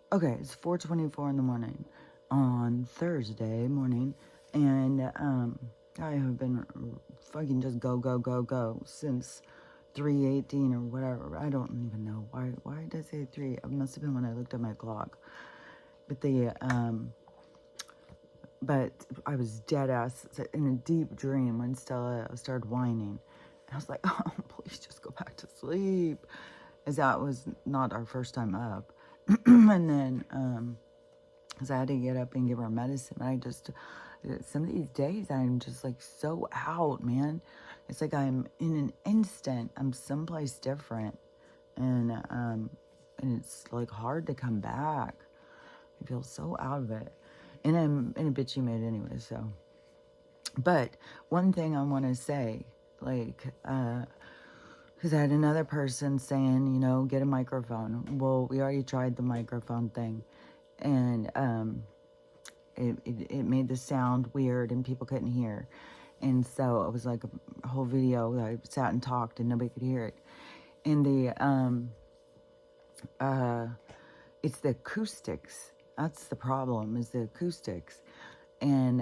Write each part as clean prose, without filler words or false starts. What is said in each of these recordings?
Okay, it's 4:24 in the morning on Thursday morning, and I have been fucking just go go go go since 3:18 or whatever. I don't even know why did I say 3? It must have been when I looked at my clock. But but I was dead ass in a deep dream when Stella started whining. I was like, oh, please just go back to sleep, as that was not our first time up. And then because I had to get up and give her medicine. Some of these days, I'm just like so out, man. It's like I'm in an instant, I'm someplace different. And it's like hard to come back. I feel so out of it. And I'm in a bitchy mood anyway, so. But one thing I want to say, like, because I had another person saying, get a microphone. Well, we already tried the microphone thing. And it made the sound weird and people couldn't hear. And so it was like a whole video that I sat and talked and nobody could hear it. And it's the acoustics. That's the problem, is the acoustics. And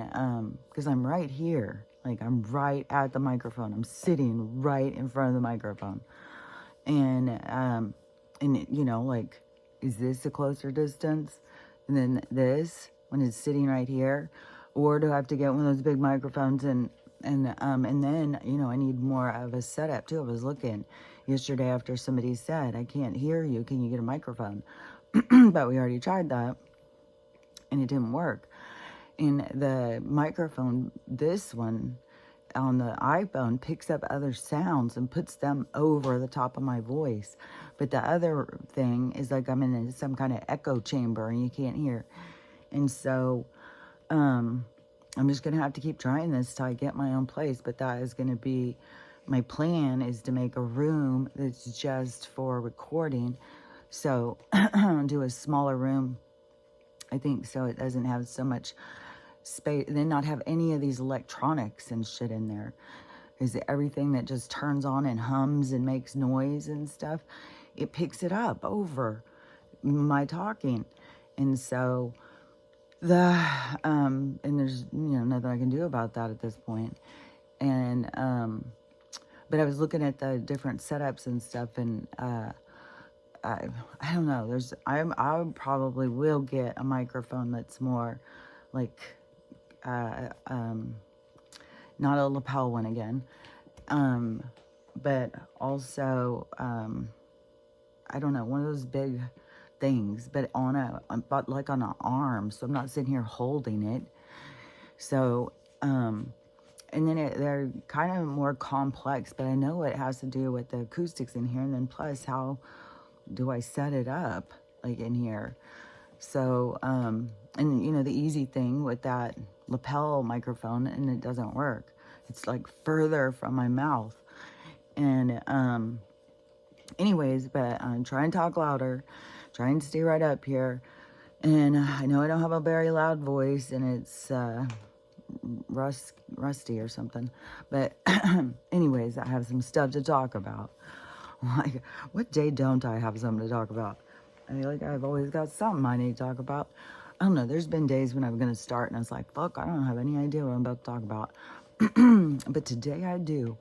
because I'm right here, like I'm right at the microphone. I'm sitting right in front of the microphone. And like, is this a closer distance? And then this, when it's sitting right here, or do I have to get one of those big microphones and then, I need more of a setup too. I was looking yesterday after somebody said, I can't hear you. Can you get a microphone? But we already tried that and it didn't work. And the microphone, this one on the iPhone, picks up other sounds and puts them over the top of my voice. But the other thing is like I'm in some kind of echo chamber and you can't hear. And so I'm just going to have to keep trying this till I get my own place. But that is going to be, my plan is to make a room that's just for recording. So do a smaller room, I think, so it doesn't have so much space, and then not have any of these electronics and shit in there. Is everything that just turns on and hums and makes noise and stuff, it picks it up over my talking. And so and there's nothing I can do about that at this point. And but I was looking at the different setups and stuff, and I don't know, I probably will get a microphone that's more like not a lapel one again, but also I don't know, one of those big things, but but like on an arm, so I'm not sitting here holding it. So and then they're kind of more complex, but I know it has to do with the acoustics in here, and then plus how do I set it up like in here. So and the easy thing with that lapel microphone, and it doesn't work, it's like further from my mouth. And anyways, but I'm trying to talk louder, trying to stay right up here. And I know I don't have a very loud voice, and it's rusty or something, but anyways, I have some stuff to talk about. Like, what day don't I have something to talk about? I feel like I've always got something I need to talk about. I don't know, there's been days when I'm going to start and I was like, fuck, I don't have any idea what I'm about to talk about. But today I do.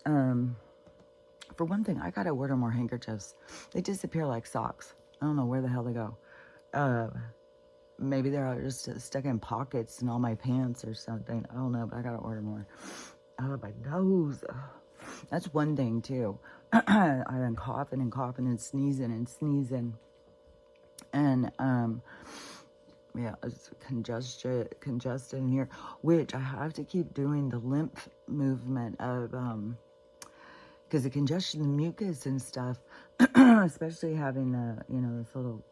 For one thing, I gotta order more handkerchiefs. They disappear like socks. I don't know where the hell they go. Maybe they're just stuck in pockets in all my pants or something. I don't know, but I gotta order more. My nose. That's one thing too. I've been coughing and coughing and sneezing and sneezing. And yeah, it's congested in here, which I have to keep doing the lymph movement of because the congestion, the mucus and stuff, especially having the this little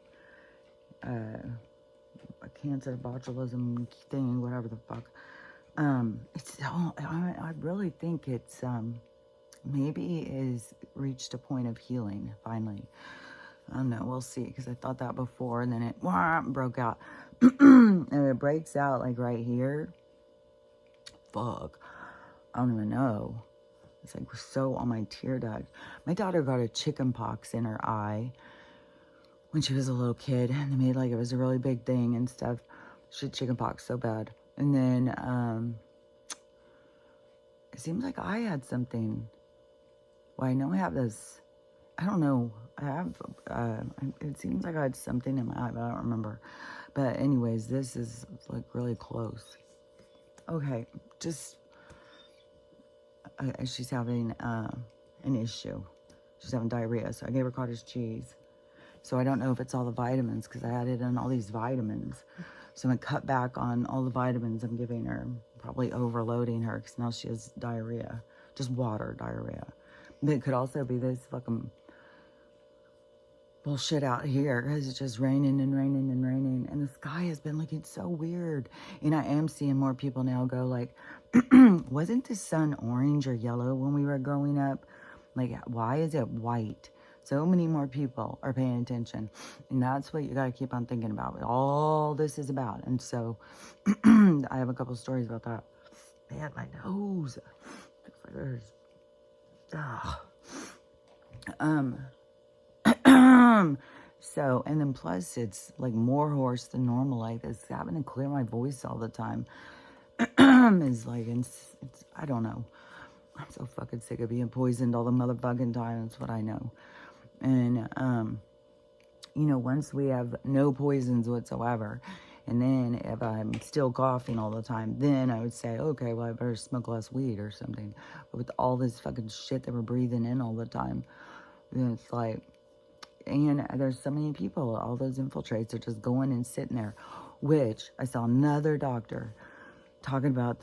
cancer botulism thing, whatever the fuck. I really think it's maybe is reached a point of healing finally. I don't know, we'll see, because I thought that before, and then it broke out. And it breaks out like right here. Fuck, I don't even know. It's like so on my tear duct. My daughter got a chicken pox in her eye, when she was a little kid, and they made like it was a really big thing and stuff. She had chickenpox so bad. And then it seems like I had something. Well, I know I have this. I don't know. I have. It seems like I had something in my eye, but I don't remember. But anyways, this is like really close. Okay, just she's having an issue. She's having diarrhea, so I gave her cottage cheese. So I don't know if it's all the vitamins, because I added in all these vitamins. So I'm going to cut back on all the vitamins I'm giving her. Probably overloading her, because now she has diarrhea. Just water diarrhea. But it could also be this fucking bullshit out here, because it's just raining and raining and raining. And the sky has been looking so weird. And I am seeing more people now go like, wasn't the sun orange or yellow when we were growing up? Like, why is it white? So many more people are paying attention. And that's what you got to keep on thinking about. What all this is about. And so I have a couple stories about that. Man, my nose. Looks like there's... So, and then plus it's like more hoarse than normal. Like it's having to clear my voice all the time. Is like, it's, I don't know. I'm so fucking sick of being poisoned all the motherfucking time. That's what I know. And, you know, once we have no poisons whatsoever, and then if I'm still coughing all the time, then I would say, okay, well, I better smoke less weed or something. But with all this fucking shit that we're breathing in all the time, it's like, and there's so many people, all those infiltrates are just going and sitting there, which I saw another doctor talking about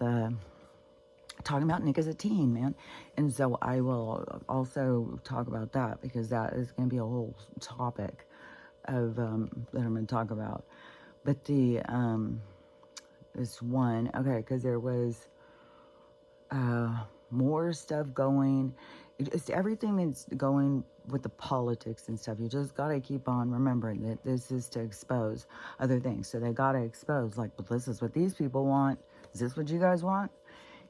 Nick as a teen, man. And so I will also talk about that, because that is going to be a whole topic of that I'm going to talk about. But the this one, okay, because there was more stuff going. It's everything that's going with the politics and stuff. You just got to keep on remembering that this is to expose other things. So they got to expose, like, but this is what these people want. Is this what you guys want?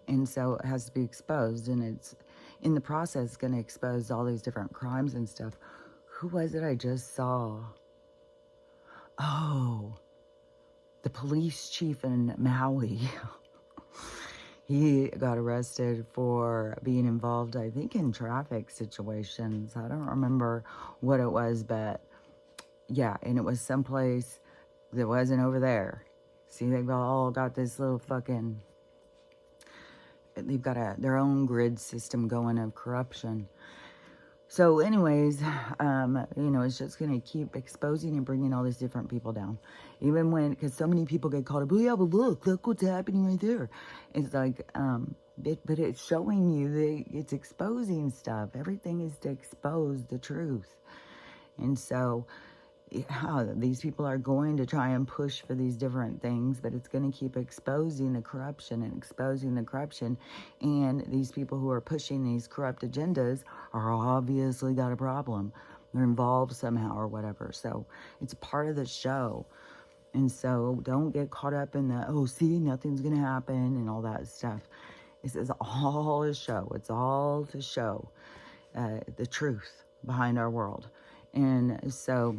And so it has to be exposed, and it's in the process going to expose all these different crimes and stuff. Who was it I just saw? Oh, the police chief in Maui. He got arrested for being involved, I think, in traffic situations. I don't remember what it was, but yeah, and it was someplace that wasn't over there. See, they've all got this little fucking... They've got their own grid system going of corruption. So anyways, you know, it's just going to keep exposing and bringing all these different people down. Even when, because so many people get caught up, oh yeah, but look what's happening right there. It's like, but it's showing you that it's exposing stuff. Everything is to expose the truth. And so, yeah, these people are going to try and push for these different things, but it's going to keep exposing the corruption and exposing the corruption. And these people who are pushing these corrupt agendas are obviously got a problem. They're involved somehow or whatever. So it's part of the show. And so don't get caught up in the, oh, see, nothing's going to happen and all that stuff. This is all a show. It's all to show the truth behind our world. And so...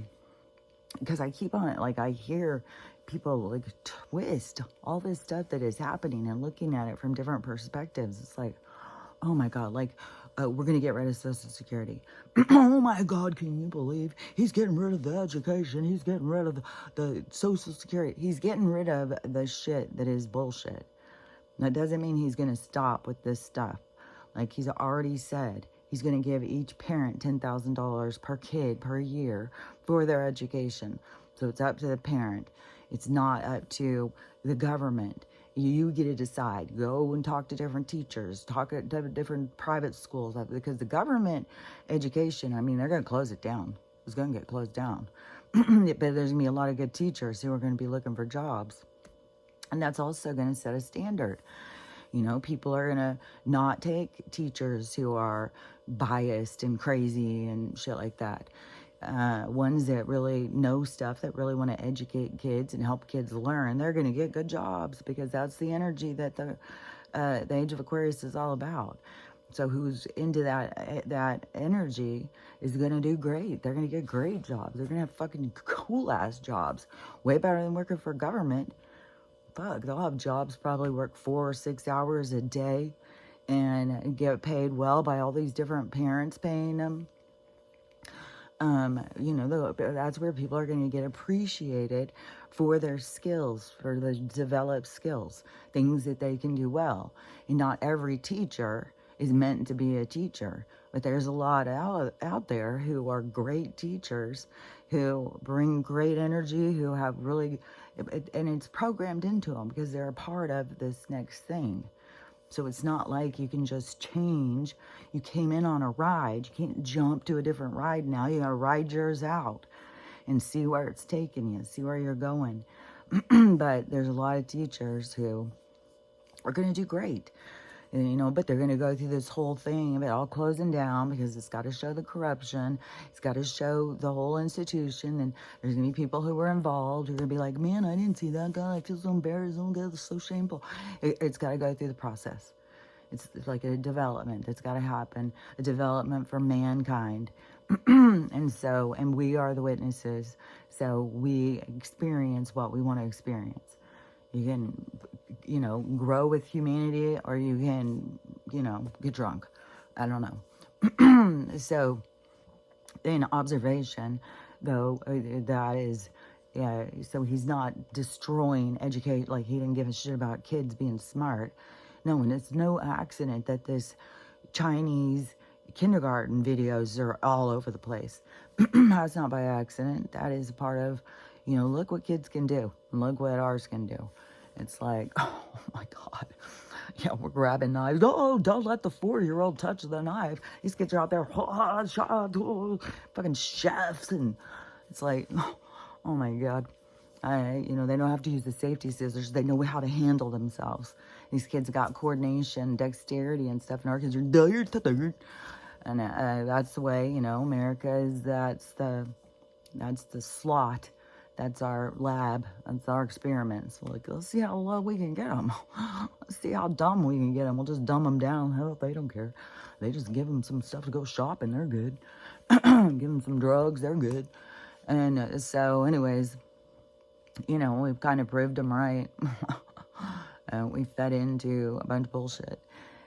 because I keep on it, like I hear people like twist all this stuff that is happening and looking at it from different perspectives. It's like, oh my God, like we're going to get rid of Social Security. Oh my God, can you believe he's getting rid of the education? He's getting rid of the Social Security. He's getting rid of the shit that is bullshit. That doesn't mean he's going to stop with this stuff. Like he's already said, he's going to give each parent $10,000 per kid per year for their education. So it's up to the parent. It's not up to the government. You get to decide. Go and talk to different teachers. Talk at different private schools. Because the government education, I mean, they're going to close it down. It's going to get closed down. But there's going to be a lot of good teachers who are going to be looking for jobs. And that's also going to set a standard. You know, people are going to not take teachers who are biased and crazy and shit like that. Ones that really know stuff, that really want to educate kids and help kids learn, they're going to get good jobs, because that's the energy that the Age of Aquarius is all about. So who's into that energy is going to do great. They're going to get great jobs. They're going to have fucking cool-ass jobs. Way better than working for government. Fuck, they'll have jobs, probably work 4 or 6 hours a day and get paid well by all these different parents paying them. You know, that's where people are going to get appreciated for their skills, for the developed skills, things that they can do well. And not every teacher is meant to be a teacher, but there's a lot out there who are great teachers, who bring great energy, who have really, and it's programmed into them because they're a part of this next thing. So it's not like you can just change. You came in on a ride. You can't jump to a different ride now. You got to ride yours out and see where it's taking you, see where you're going. But there's a lot of teachers who are going to do great. And, you know, but they're going to go through this whole thing of it all closing down because it's got to show the corruption. It's got to show the whole institution. And there's going to be people who were involved who are going to be like, man, I didn't see that guy. I feel so embarrassed. Oh, God, it's so shameful. It's got to go through the process. It's like a development that's got to happen, a development for mankind. And we are the witnesses. So we experience what we want to experience. You can, you know, grow with humanity, or you can, you know, get drunk. I don't know. So, in observation, though, that is, yeah, so he's not destroying educate, like he didn't give a shit about kids being smart. No, and it's no accident that this Chinese kindergarten videos are all over the place. That's not by accident. That is a part of, you know, look what kids can do, and look what ours can do. It's like, oh my God. Yeah, we're grabbing knives. Oh, don't let the 4-year-old touch the knife. These kids are out there, fucking chefs. And it's like, oh my God. You know, they don't have to use the safety scissors. They know how to handle themselves. These kids got coordination, dexterity and stuff. And our kids are tired. And that's the way, you know, America is, that's the slot. That's our lab. That's our experiments. Like, let's see how low we can get them. Let's see how dumb we can get them. We'll just dumb them down. Hell, they don't care. They just give them some stuff to go shopping. They're good. Give them some drugs. They're good. And so, anyways, you know, we've kind of proved them right. We fed into a bunch of bullshit.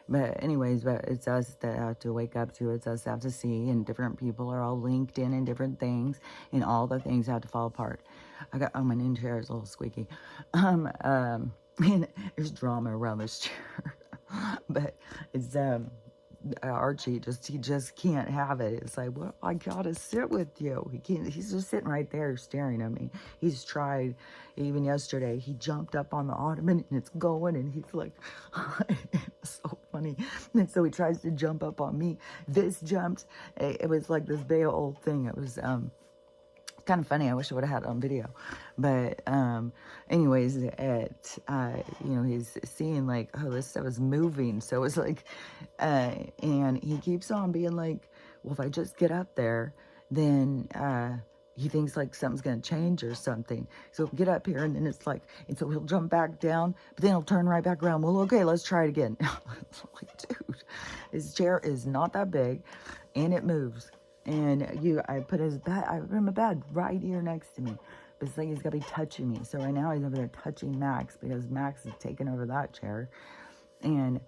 But anyways, but it's us that have to wake up to it. It's us that have to see, and different people are all linked in different things, and all the things have to fall apart. My new chair is a little squeaky. And there's drama around this chair. But it's, Archie he just can't have it. It's like, well, I gotta sit with you. He can't, he's just sitting right there staring at me. He's tried, even yesterday, he jumped up on the ottoman and it's going, and he's like, it's so funny. And so he tries to jump up on me. This jumped, it was like this big old thing. It was, kind of funny. I wish I would have had it on video. But anyways, you know, he's seeing like, oh, this stuff is moving. So it's like, and he keeps on being like, well, if I just get up there, then he thinks like something's going to change or something. So he'll get up here, and then it's like, and so he'll jump back down, but then he'll turn right back around. Well, okay, let's try it again. Like, dude, his chair is not that big, and it moves. And I put my bed right here next to me. But it's like he's got to be touching me. So right now he's over there touching Max, because Max has taken over that chair. And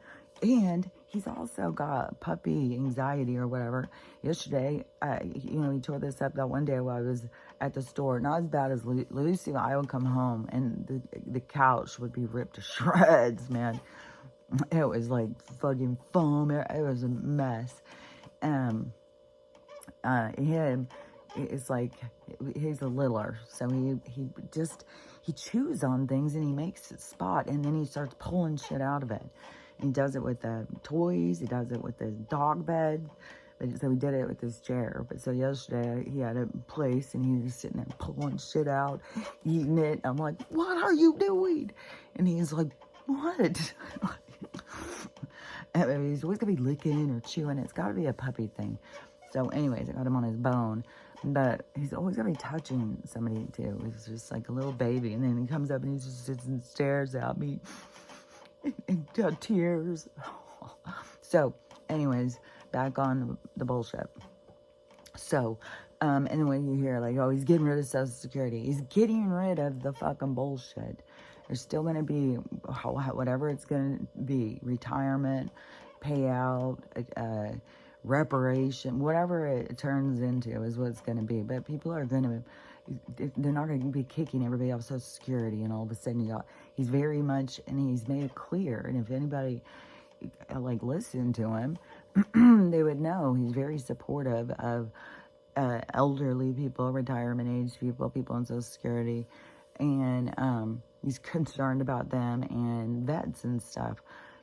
he's also got puppy anxiety or whatever. Yesterday, you know, he tore this up that one day while I was at the store. Not as bad as Lucy. I would come home and the couch would be ripped to shreds, man. It was like fucking foam. It was a mess. It's like, he's a littler, so he chews on things and he makes it spot, and then he starts pulling shit out of it. And he does it with the toys, he does it with the dog bed, so he did it with his chair. But so yesterday he had a place and he was sitting there pulling shit out, eating it. I'm like, what are you doing? And he's like, what? I mean, he's always gonna be licking or chewing. It's gotta be a puppy thing. So anyways, I got him on his bone, but he's always going to be touching somebody too. He's just like a little baby, and then he comes up and he just sits and stares at me and tears. So anyways, back on the bullshit. So, and when you hear like, oh, he's getting rid of Social Security, he's getting rid of the fucking bullshit. There's still going to be whatever it's going to be, retirement, payout, reparation, whatever it turns into is what it's going to be. But people are going to, they're not going to be kicking everybody off Social Security, and all of a sudden he's very much, and he's made it clear. And if anybody like listened to him, they would know he's very supportive of elderly people, retirement age people, people on Social Security, and he's concerned about them and vets and stuff.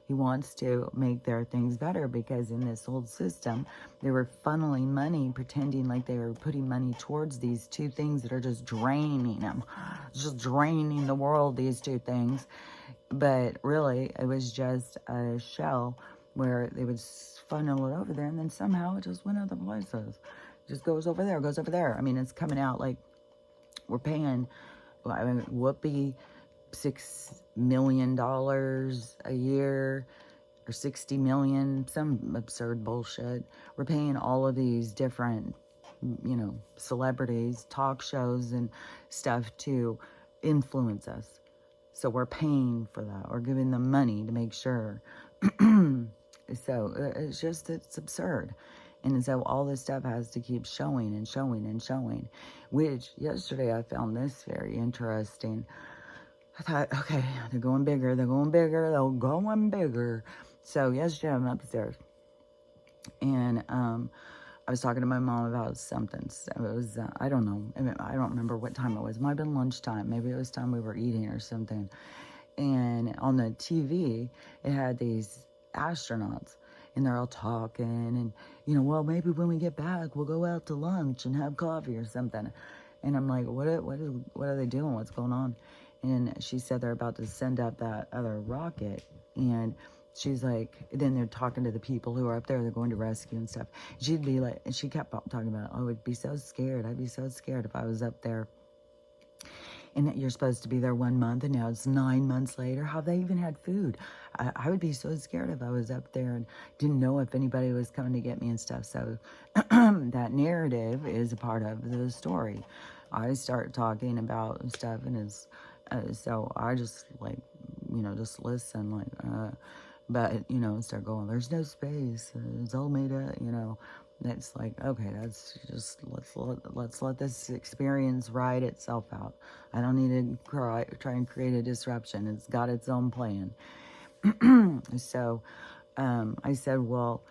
He wants to make their things better because in this old system, they were funneling money, pretending like they were putting money towards these two things that are just draining them, just draining the world, these two things. But really, it was just a shell where they would funnel it over there, and then somehow it just went other places. It just goes over there, goes over there. I mean, it's coming out like we're paying, whoopee, $6 million a year, or 60 million, some absurd bullshit. We're paying all of these different, celebrities, talk shows and stuff to influence us. So we're paying for that. We're giving them money to make sure. So it's absurd. And so all this stuff has to keep showing and showing and showing, which yesterday I found this very interesting. I thought, okay, they're going bigger, they're going bigger, they're going bigger. So yesterday I'm upstairs, and I was talking to my mom about something. So it was, I don't know, I don't remember what time it was. It might have been lunchtime. Maybe it was time we were eating or something. And on the TV, it had these astronauts, and they're all talking, and, well, maybe when we get back, we'll go out to lunch and have coffee or something. And I'm like, what are they doing? What's going on? And she said they're about to send up that other rocket. And she's like, then they're talking to the people who are up there. They're going to rescue and stuff. She'd be like, and she kept talking about, I would be so scared. I'd be so scared if I was up there. And you're supposed to be there 1 month, and now it's 9 months later. How they even had food. I would be so scared if I was up there and didn't know if anybody was coming to get me and stuff. So that narrative is a part of the story. I start talking about stuff, and it's, so I just like, just listen, like, but, start going, there's no space, it's all made up, It's like, okay, that's just, let's let this experience ride itself out. I don't need to try and create a disruption. It's got its own plan. So, I said, well,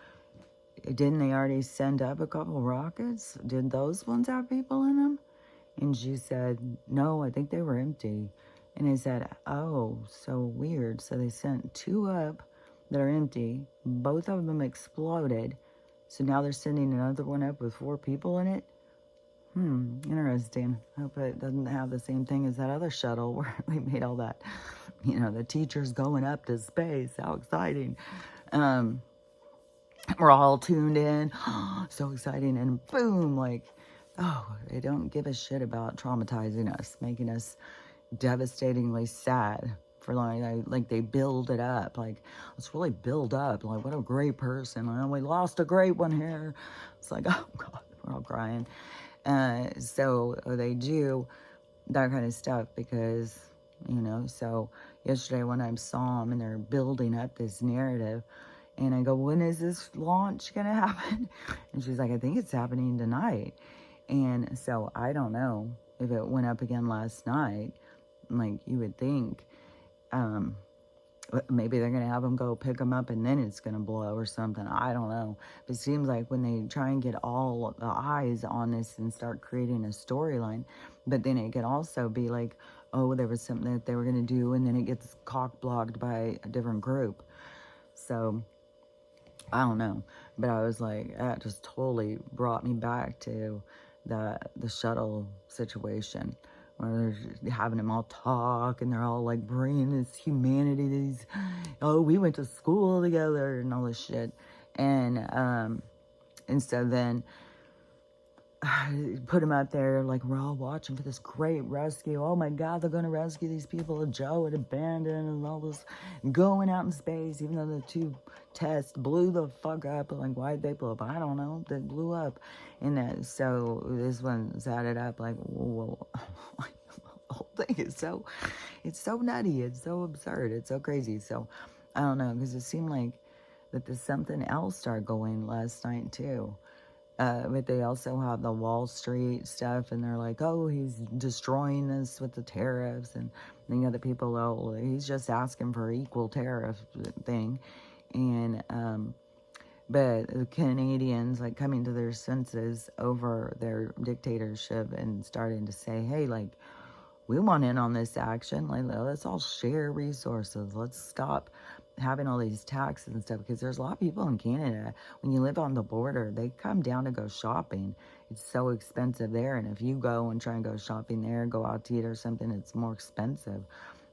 didn't they already send up a couple rockets? Did those ones have people in them? And she said, no, I think they were empty. And I said, oh, so weird. So they sent 2 up that are empty. Both of them exploded. So now they're sending another one up with 4 people in it. Interesting. Hope it doesn't have the same thing as that other shuttle where they made all that, the teachers going up to space. How exciting. We're all tuned in. So exciting. And boom, like, oh, they don't give a shit about traumatizing us, making us devastatingly sad. For like they build it up, like, let's really build up, like, what a great person, we lost a great one here. It's like, oh God, we're all crying. So they do that kind of stuff because, so yesterday when I saw them and they're building up this narrative, and I go, when is this launch gonna happen? And she's like, I think it's happening tonight. And so I don't know if it went up again last night, like you would think. Maybe they're going to have them go pick them up and then it's going to blow or something. I don't know. But it seems like when they try and get all the eyes on this and start creating a storyline, but then it could also be like, oh, there was something that they were going to do, and then it gets cock-blocked by a different group. So, I don't know. But I was like, that just totally brought me back to the shuttle situation, where they're having them all talk, and they're all like bringing this humanity, these, oh, we went to school together and all this shit. And so then put them out there like we're all watching for this great rescue. Oh my God, they're going to rescue these people that Joe had abandoned and all this going out in space, even though the two tests blew the fuck up. Like, why'd they blow up? I don't know. They blew up. And so this one's added up like, whoa. The whole thing is it's so nutty. It's so absurd. It's so crazy. So I don't know, because it seemed like that there's something else started going last night too. But they also have the Wall Street stuff, and they're like, oh, he's destroying us with the tariffs, and the other people, oh, he's just asking for equal tariff thing. And but the Canadians like coming to their senses over their dictatorship and starting to say, hey, like, we want in on this action. Like, let's all share resources. Let's stop having all these taxes and stuff, because there's a lot of people in Canada, when you live on the border, they come down to go shopping. It's so expensive there, and if you go and try and go shopping there, go out to eat or something, it's more expensive.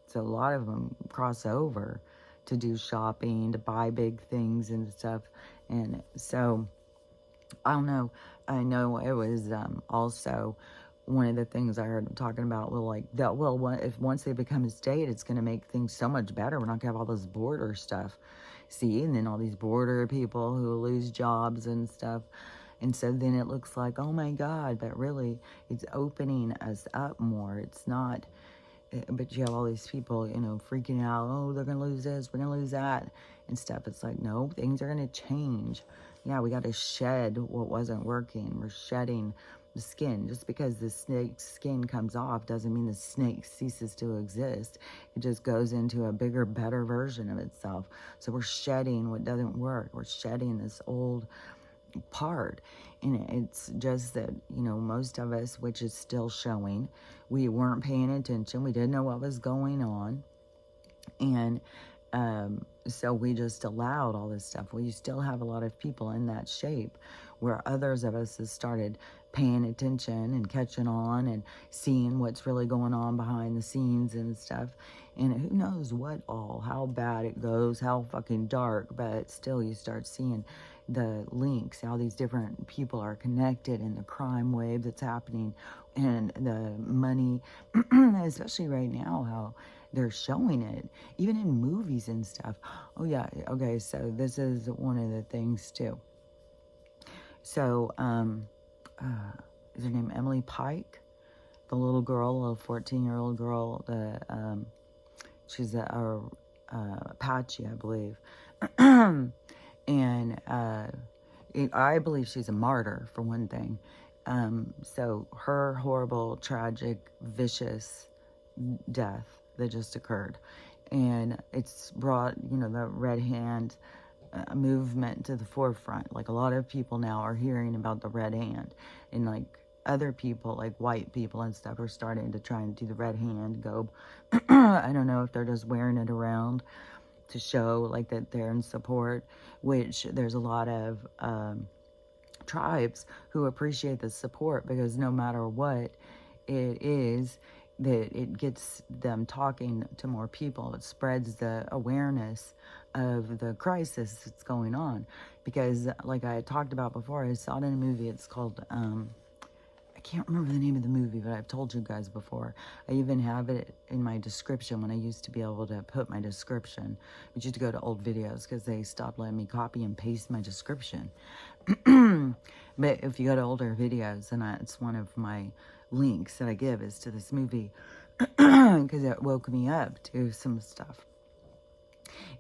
So a lot of them cross over to do shopping, to buy big things and stuff. And so I don't know. I know it was also one of the things I heard them talking about, well, like that, well, if once they become a state, it's going to make things so much better. We're not going to have all this border stuff. See, and then all these border people who lose jobs and stuff. And so then it looks like, oh my God, but really it's opening us up more. It's not, but you have all these people, you know, freaking out. Oh, they're going to lose this, we're going to lose that and stuff. It's like, no, things are going to change. Yeah, we got to shed what wasn't working. We're shedding the skin. Just because the snake's skin comes off doesn't mean the snake ceases to exist. It just goes into a bigger, better version of itself. So we're shedding what doesn't work. We're shedding this old part. And it's just that, you know, most of us, which is still showing, we weren't paying attention. We didn't know what was going on. And so we just allowed all this stuff. Well, you still have a lot of people in that shape, where others of us have started paying attention and catching on and seeing what's really going on behind the scenes and stuff. And who knows what all, how bad it goes, how fucking dark, but still you start seeing the links, how these different people are connected, and the crime wave that's happening, and the money, especially right now, how they're showing it, even in movies and stuff. Oh yeah, okay, so this is one of the things too. So, is her name Emily Pike? The little girl, a 14-year-old girl, she's a Apache, I believe. And I believe she's a martyr, for one thing. So her horrible, tragic, vicious death that just occurred, and it's brought, you know, the Red Hand movement to the forefront. Like, a lot of people now are hearing about the Red Hand, and like other people, like white people and stuff, are starting to try and do the Red Hand go. I don't know if they're just wearing it around to show like that they're in support, which there's a lot of tribes who appreciate the support, because no matter what it is, that it gets them talking to more people. It spreads the awareness of the crisis that's going on. Because like I had talked about before, I saw it in a movie. It's called, I can't remember the name of the movie, but I've told you guys before. I even have it in my description when I used to be able to put my description. We used to go to old videos because they stopped letting me copy and paste my description. But if you go to older videos, and it's one of my links that I give is to this movie, because it woke me up to some stuff.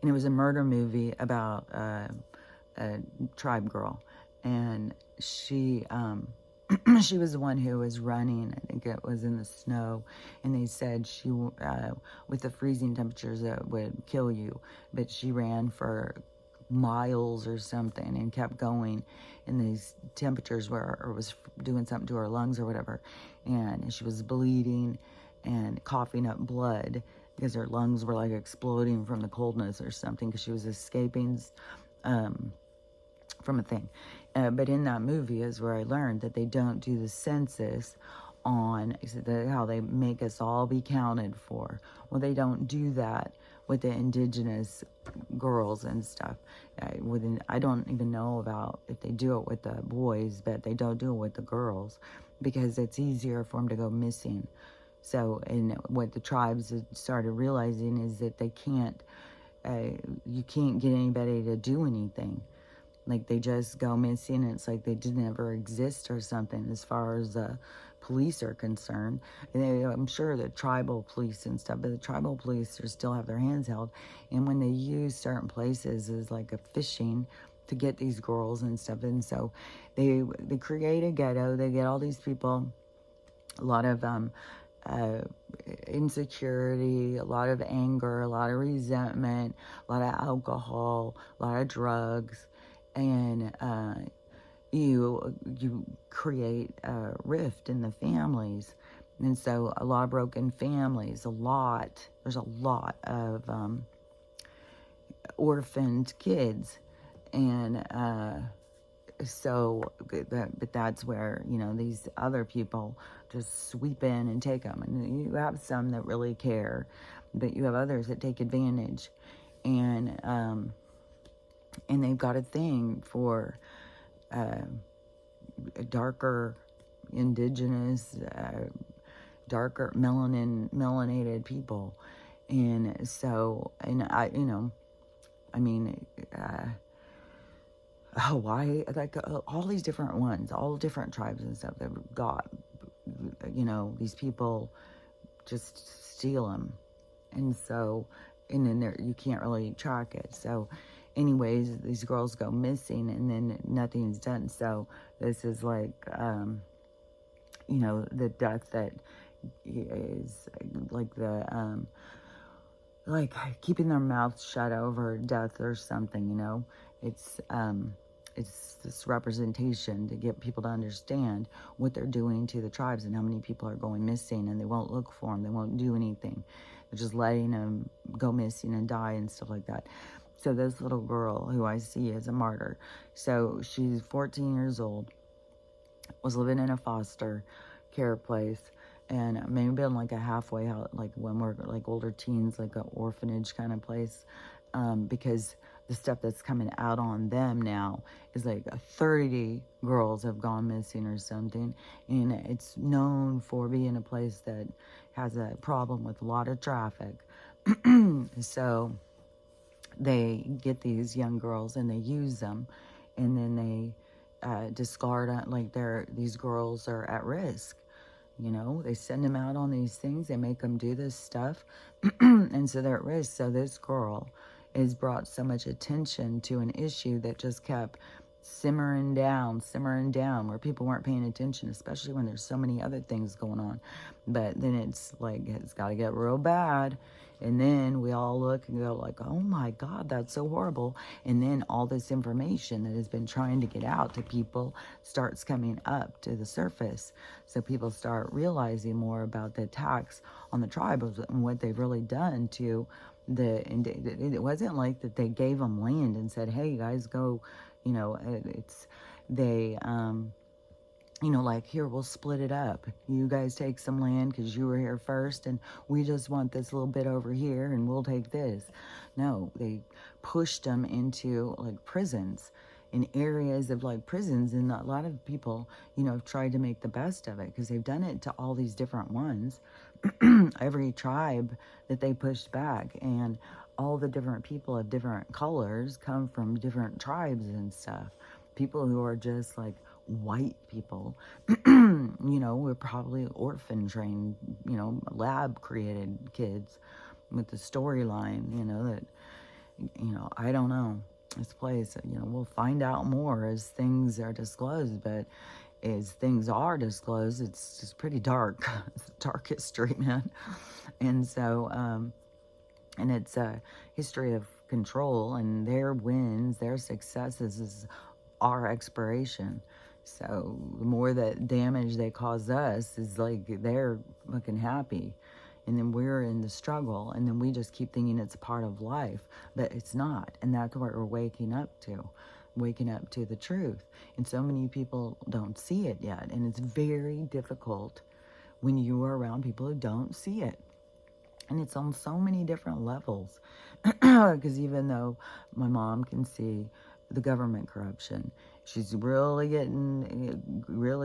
And it was a murder movie about a tribe girl, and she she was the one who was running. I think it was in the snow, and they said she with the freezing temperatures that would kill you, but she ran for miles or something and kept going in these temperatures where it was doing something to her lungs or whatever, and she was bleeding and coughing up blood because her lungs were like exploding from the coldness or something, because she was escaping from a thing. But in that movie is where I learned that they don't do the census on how they make us all be counted for. Well, they don't do that with the indigenous girls and stuff. I don't even know about if they do it with the boys, but they don't do it with the girls because it's easier for them to go missing. So, and what the tribes started realizing is that they can't, you can't get anybody to do anything. Like, they just go missing, and it's like they didn't ever exist or something as far as police are concerned. And I'm sure the tribal police and stuff, but the tribal police still have their hands held. And when they use certain places as like a fishing to get these girls and stuff, and so they create a ghetto. They get all these people, a lot of insecurity, a lot of anger, a lot of resentment, a lot of alcohol, a lot of drugs, and you create a rift in the families. And so a lot of broken families, there's a lot of orphaned kids. And but that's where, these other people just sweep in and take them. And you have some that really care, but you have others that take advantage. And they've got a thing for darker, indigenous, darker, melanated people. And so, and Hawaii, like all these different ones, all different tribes and stuff that got, these people just steal them. And so, and then you can't really track it. So anyways, these girls go missing and then nothing's done. So this is like, the death that is like the, like keeping their mouths shut over death or something, it's this representation to get people to understand what they're doing to the tribes and how many people are going missing, and they won't look for them. They won't do anything. They're just letting them go missing and die and stuff like that. So this little girl who I see as a martyr, so she's 14 years old, was living in a foster care place, and maybe been like a halfway out, like when we're like older teens, like an orphanage kind of place, because the stuff that's coming out on them now is like 30 girls have gone missing or something, and it's known for being a place that has a problem with a lot of traffic. So they get these young girls and they use them, and then they discard it, like these girls are at risk. They send them out on these things, they make them do this stuff, and so they're at risk. So this girl has brought so much attention to an issue that just kept simmering down, where people weren't paying attention, especially when there's so many other things going on. But then it's like, it's got to get real bad. And then we all look and go like, oh my God, that's so horrible. And then all this information that has been trying to get out to people starts coming up to the surface. So people start realizing more about the attacks on the tribes and what they've really done to it wasn't like that they gave them land and said, hey guys, go, like, here, we'll split it up. You guys take some land because you were here first, and we just want this little bit over here, and we'll take this. No, they pushed them into, like, prisons, in areas of, like, prisons, and a lot of people, have tried to make the best of it because they've done it to all these different ones. Every tribe that they pushed back, and all the different people of different colors come from different tribes and stuff. People who are just, like, white people, we're probably orphan trained, lab created kids with the storyline, that, I don't know, this place, we'll find out more as things are disclosed, but as things are disclosed, it's just pretty dark. It's a dark history, man. And so, and it's a history of control, and their wins, their successes is our expiration. So the more that damage they cause us is like they're looking happy, and then we're in the struggle, and then we just keep thinking it's a part of life, but it's not. And that's what we're waking up to the truth. And so many people don't see it yet, and it's very difficult when you are around people who don't see it. And it's on so many different levels. Because even though my mom can see the government corruption, she's really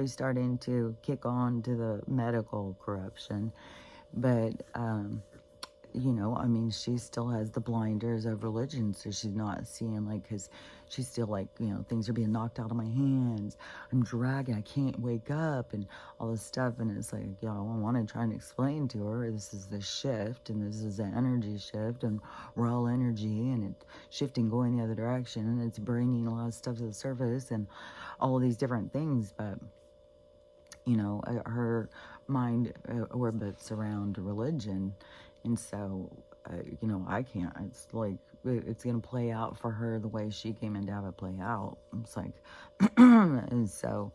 starting to kick on to the medical corruption. But, you know, I mean, she still has the blinders of religion, so she's not seeing, like, because she's still like, you know, things are being knocked out of my hands, I'm dragging, I can't wake up, and all this stuff. And it's like, you know, I want to try and explain to her, this is the shift, and this is the energy shift, and we're all energy, and it's shifting, going the other direction, and it's bringing a lot of stuff to the surface, and all of these different things. But, you know, her mind orbits around religion. And so, you know, I can't. It's like, it's going to play out for her the way she came in to have it play out. It's like, and so,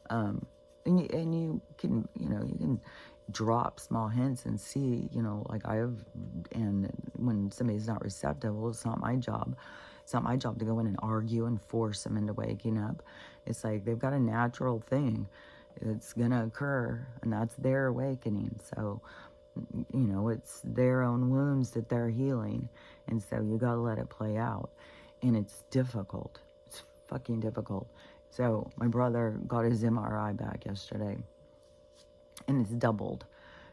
and you can, you know, you can drop small hints and see, you know, like and when somebody's not receptive, well, it's not my job. It's not my job to go in and argue and force them into waking up. It's like, they've got a natural thing. It's going to occur, and that's their awakening. So, you know, it's their own wounds that they're healing. And so you got to let it play out. And it's difficult. It's fucking difficult. So my brother got his MRI back yesterday, and it's doubled.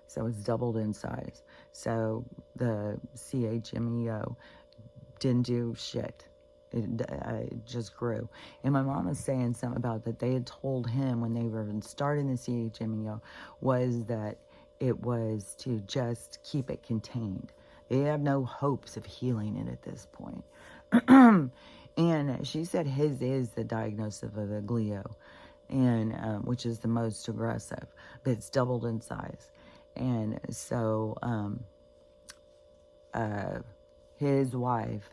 So it's doubled in size. So the CHMEO didn't do shit. It just grew. And my mom was saying something about that they had told him when they were starting the CHMEO was that it was to just keep it contained. They have no hopes of healing it at this point. And she said his is the diagnosis of a glio, and which is the most aggressive, but it's doubled in size. And so his wife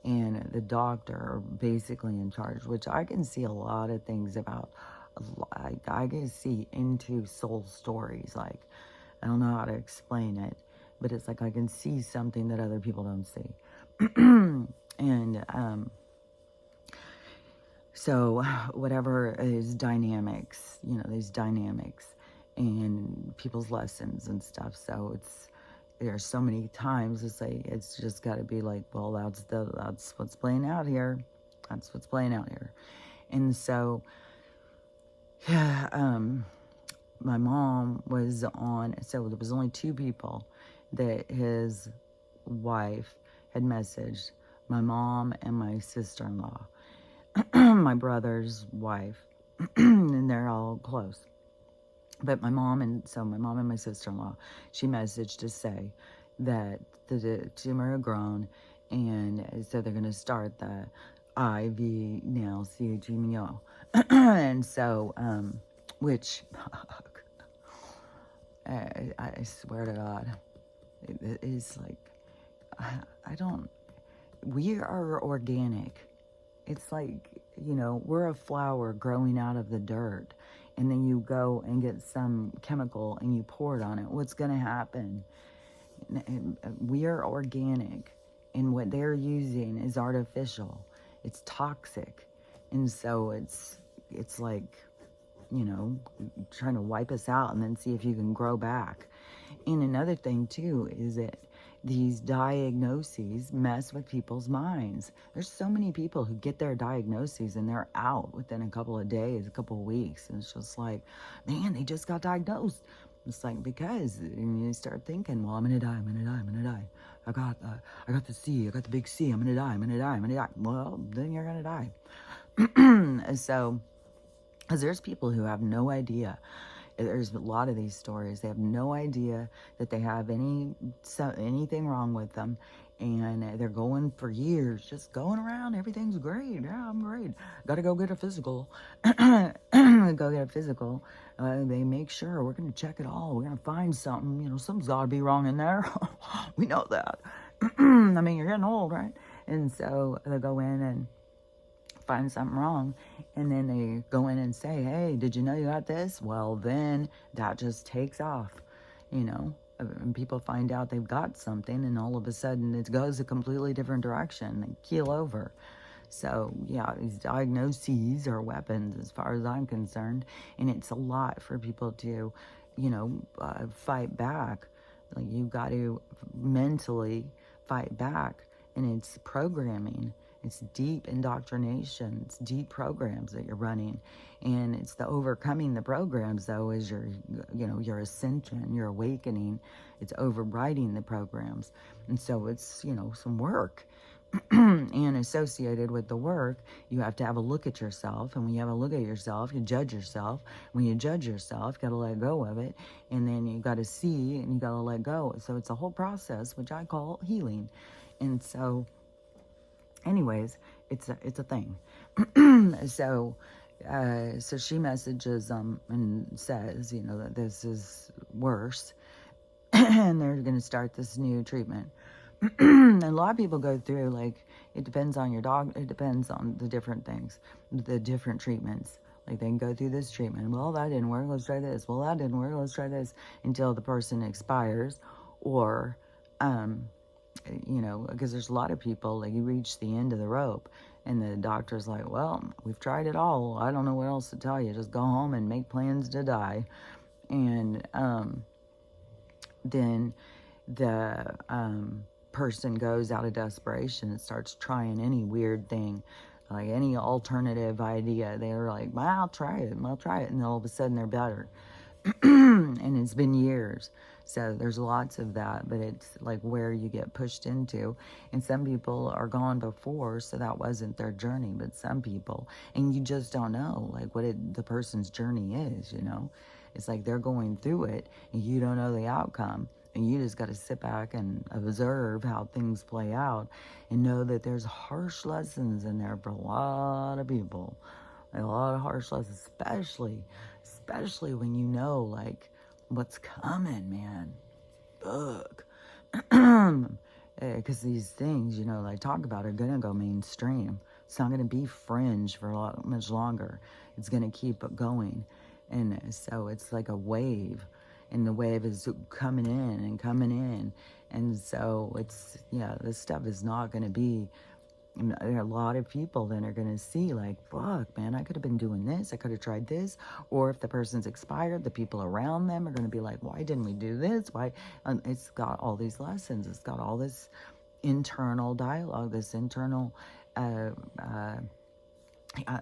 and the doctor are basically in charge, which I can see a lot of things about. I can see into soul stories, like, I don't know how to explain it, but it's like I can see something that other people don't see. And so whatever is dynamics, you know, these dynamics and people's lessons and stuff. So there's so many times it's like, it's just got to be like, well, that's what's playing out here. That's what's playing out here. And so, yeah, my mom was on, so there was only 2 people that his wife had messaged, my mom and my sister-in-law, my brother's wife, and they're all close. But my mom and my sister-in-law, she messaged to say that the tumor had grown, and so they're going to start the IV now, CHMEO. And so, which, I swear to God, it is like, we are organic. It's like, you know, we're a flower growing out of the dirt, and then you go and get some chemical and you pour it on it. What's going to happen? We are organic, and what they're using is artificial. It's toxic. And so it's like, you know, trying to wipe us out and then see if you can grow back. And another thing too is that these diagnoses mess with people's minds. There's so many people who get their diagnoses and they're out within a couple of days, a couple of weeks. And it's just like, man, they just got diagnosed. It's like, because you start thinking, well, I'm going to die, I'm going to die, I'm going to die. I got the C, I got the big C, I'm going to die, I'm going to die, I'm going to die. Well, then you're going to die. So, because there's people who have no idea. There's a lot of these stories. They have no idea that they have anything wrong with them. And they're going for years, just going around. Everything's great. Yeah, I'm great. Got to go get a physical. Go get a physical. They make sure we're going to check it all. We're going to find something. You know, something's got to be wrong in there. We know that. I mean, you're getting old, right? And so they go in and find something wrong, and then they go in and say, hey, did you know you got this? Well, then that just takes off, you know, and people find out they've got something, and all of a sudden it goes a completely different direction. They keel over. So yeah, these diagnoses are weapons as far as I'm concerned, and it's a lot for people to fight back. Like, you got to mentally fight back. And it's programming. It's deep indoctrination. It's deep programs that you're running. And it's the overcoming the programs, though, is your ascension, your awakening. It's overriding the programs. And so it's, some work. And associated with the work, you have to have a look at yourself. And when you have a look at yourself, you judge yourself. When you judge yourself, you got to let go of it. And then you got to see and you got to let go. So it's a whole process, which I call healing. And so, anyways, it's a thing. So she messages and says, that this is worse. And they're going to start this new treatment. And a lot of people go through, like, it depends on your dog. It depends on the different things, the different treatments. Like, they can go through this treatment. Well, that didn't work. Let's try this. Well, that didn't work. Let's try this, until the person expires. Or, because there's a lot of people, like, you reach the end of the rope and the doctor's like, well, we've tried it all. I don't know what else to tell you. Just go home and make plans to die. And then the person goes out of desperation and starts trying any weird thing, like any alternative idea. They're like, well, I'll try it. And all of a sudden they're better. And it's been years. So there's lots of that, but it's like where you get pushed into. And some people are gone before, so that wasn't their journey. But some people, and you just don't know, like, what the person's journey is, It's like they're going through it, and you don't know the outcome. And you just got to sit back and observe how things play out and know that there's harsh lessons in there for a lot of people. A lot of harsh lessons, especially when you know, like, what's coming, man. Fuck. Because these things, I talk about are going to go mainstream. It's not going to be fringe for much longer. It's going to keep going. And so it's like a wave. And the wave is coming in. And so it's, this stuff is not going to be, there are a lot of people that are going to see, like, fuck, man, I could have been doing this. I could have tried this. Or if the person's expired, the people around them are going to be like, why didn't we do this? Why? It's got all these lessons. It's got all this internal dialogue, this internal,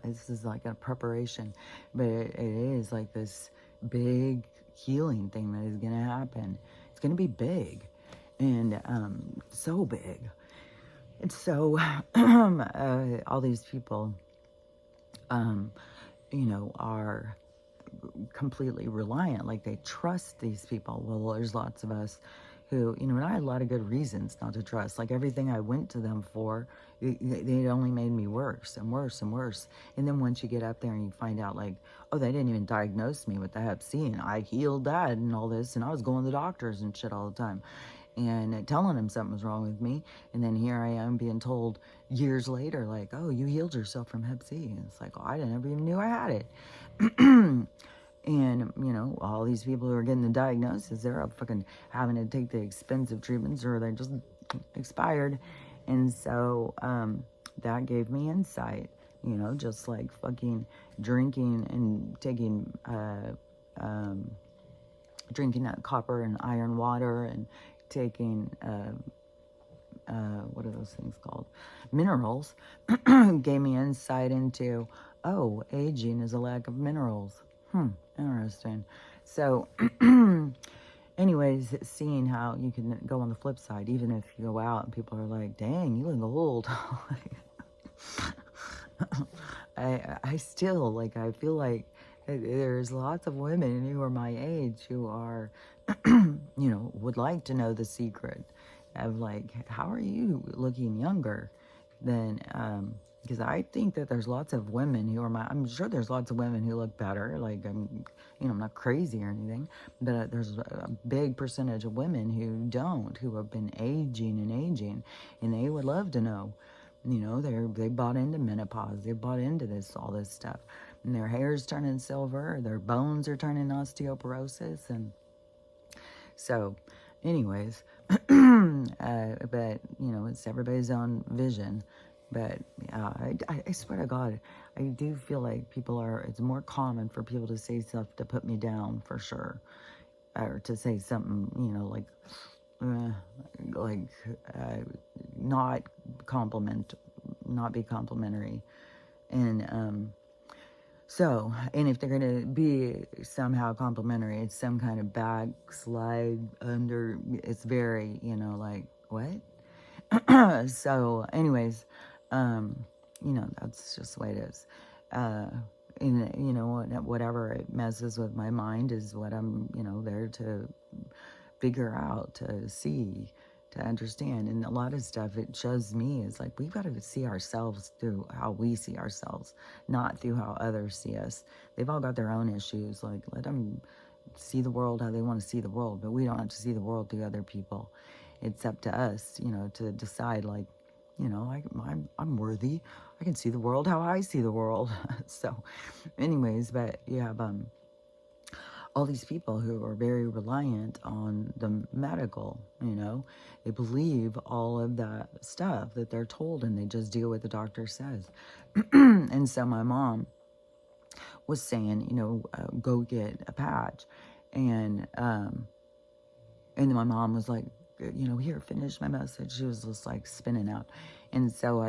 this is like a preparation. But it is like this big healing thing that is going to happen. It's going to be big. And so big. And so, all these people, are completely reliant. Like, they trust these people. Well, there's lots of us who, and I had a lot of good reasons not to trust. Like, everything I went to them for, they only made me worse and worse and worse. And then once you get up there and you find out, like, oh, they didn't even diagnose me with the Hep C, and I healed that and all this, and I was going to the doctors and shit all the time. And telling him something was wrong with me. And then here I am being told years later, like, oh, you healed yourself from Hep C. And it's like, oh, I never even knew I had it. And, all these people who are getting the diagnosis, they're up fucking having to take the expensive treatments, or they just expired. And so that gave me insight, just like fucking drinking and taking, drinking that copper and iron water and taking, what are those things called? Minerals, gave me insight into, oh, aging is a lack of minerals. Interesting. So, anyways, seeing how you can go on the flip side, even if you go out and people are like, dang, you look old. I still, like, I feel like there's lots of women who are my age who are, would like to know the secret of, like, how are you looking younger than, because I think that there's lots of women who are I'm sure there's lots of women who look better. Like, I'm not crazy or anything, but there's a big percentage of women who don't, who have been aging, and they would love to know. They bought into menopause. They bought into all this stuff. And their hair's turning silver. Their bones are turning osteoporosis. And so, anyways, but, it's everybody's own vision. But I swear to God, I do feel like it's more common for people to say stuff to put me down, for sure. or to say something, uh, like, not not be complimentary. And, and if they're going to be somehow complimentary, it's some kind of backslide under, it's very, like, what? So, anyways, that's just the way it is. And, whatever it messes with my mind is what I'm, there to figure out, to see, to understand. And a lot of stuff it shows me is like, we've got to see ourselves through how we see ourselves, not through how others see us. They've all got their own issues. Like, let them see the world how they want to see the world, but we don't have to see the world through other people. It's up to us, to decide, like, I'm worthy. I can see the world how I see the world. So, anyways, but you have all these people who are very reliant on the medical, they believe all of that stuff that they're told, and they just do what the doctor says. And so my mom was saying, go get a patch. And then my mom was like, here, finish my message. She was just like spinning out. And so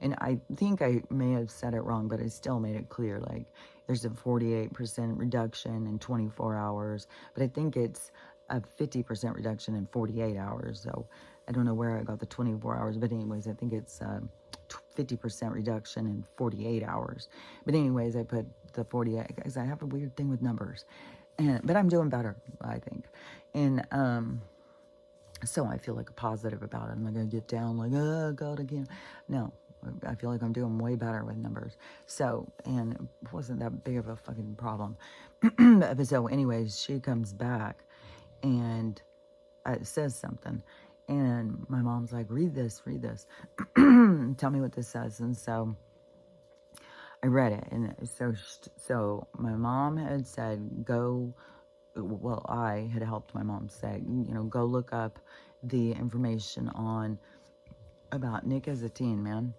and I think I may have said it wrong, but I still made it clear. Like, there's a 48% reduction in 24 hours, but I think it's a 50% reduction in 48 hours. So I don't know where I got the 24 hours, but anyways, I think it's 50% reduction in 48 hours. But anyways, I put the 48, because I have a weird thing with numbers. But I'm doing better, I think. And so I feel like positive about it. I'm not going to get down like, oh, God, again. No, I feel like I'm doing way better with numbers. So, and it wasn't that big of a fucking problem. But so anyways, she comes back and says something. And my mom's like, read this. Tell me what this says. And so I read it. And so my mom had said, I had helped my mom say, go look up the information about nicotine, man,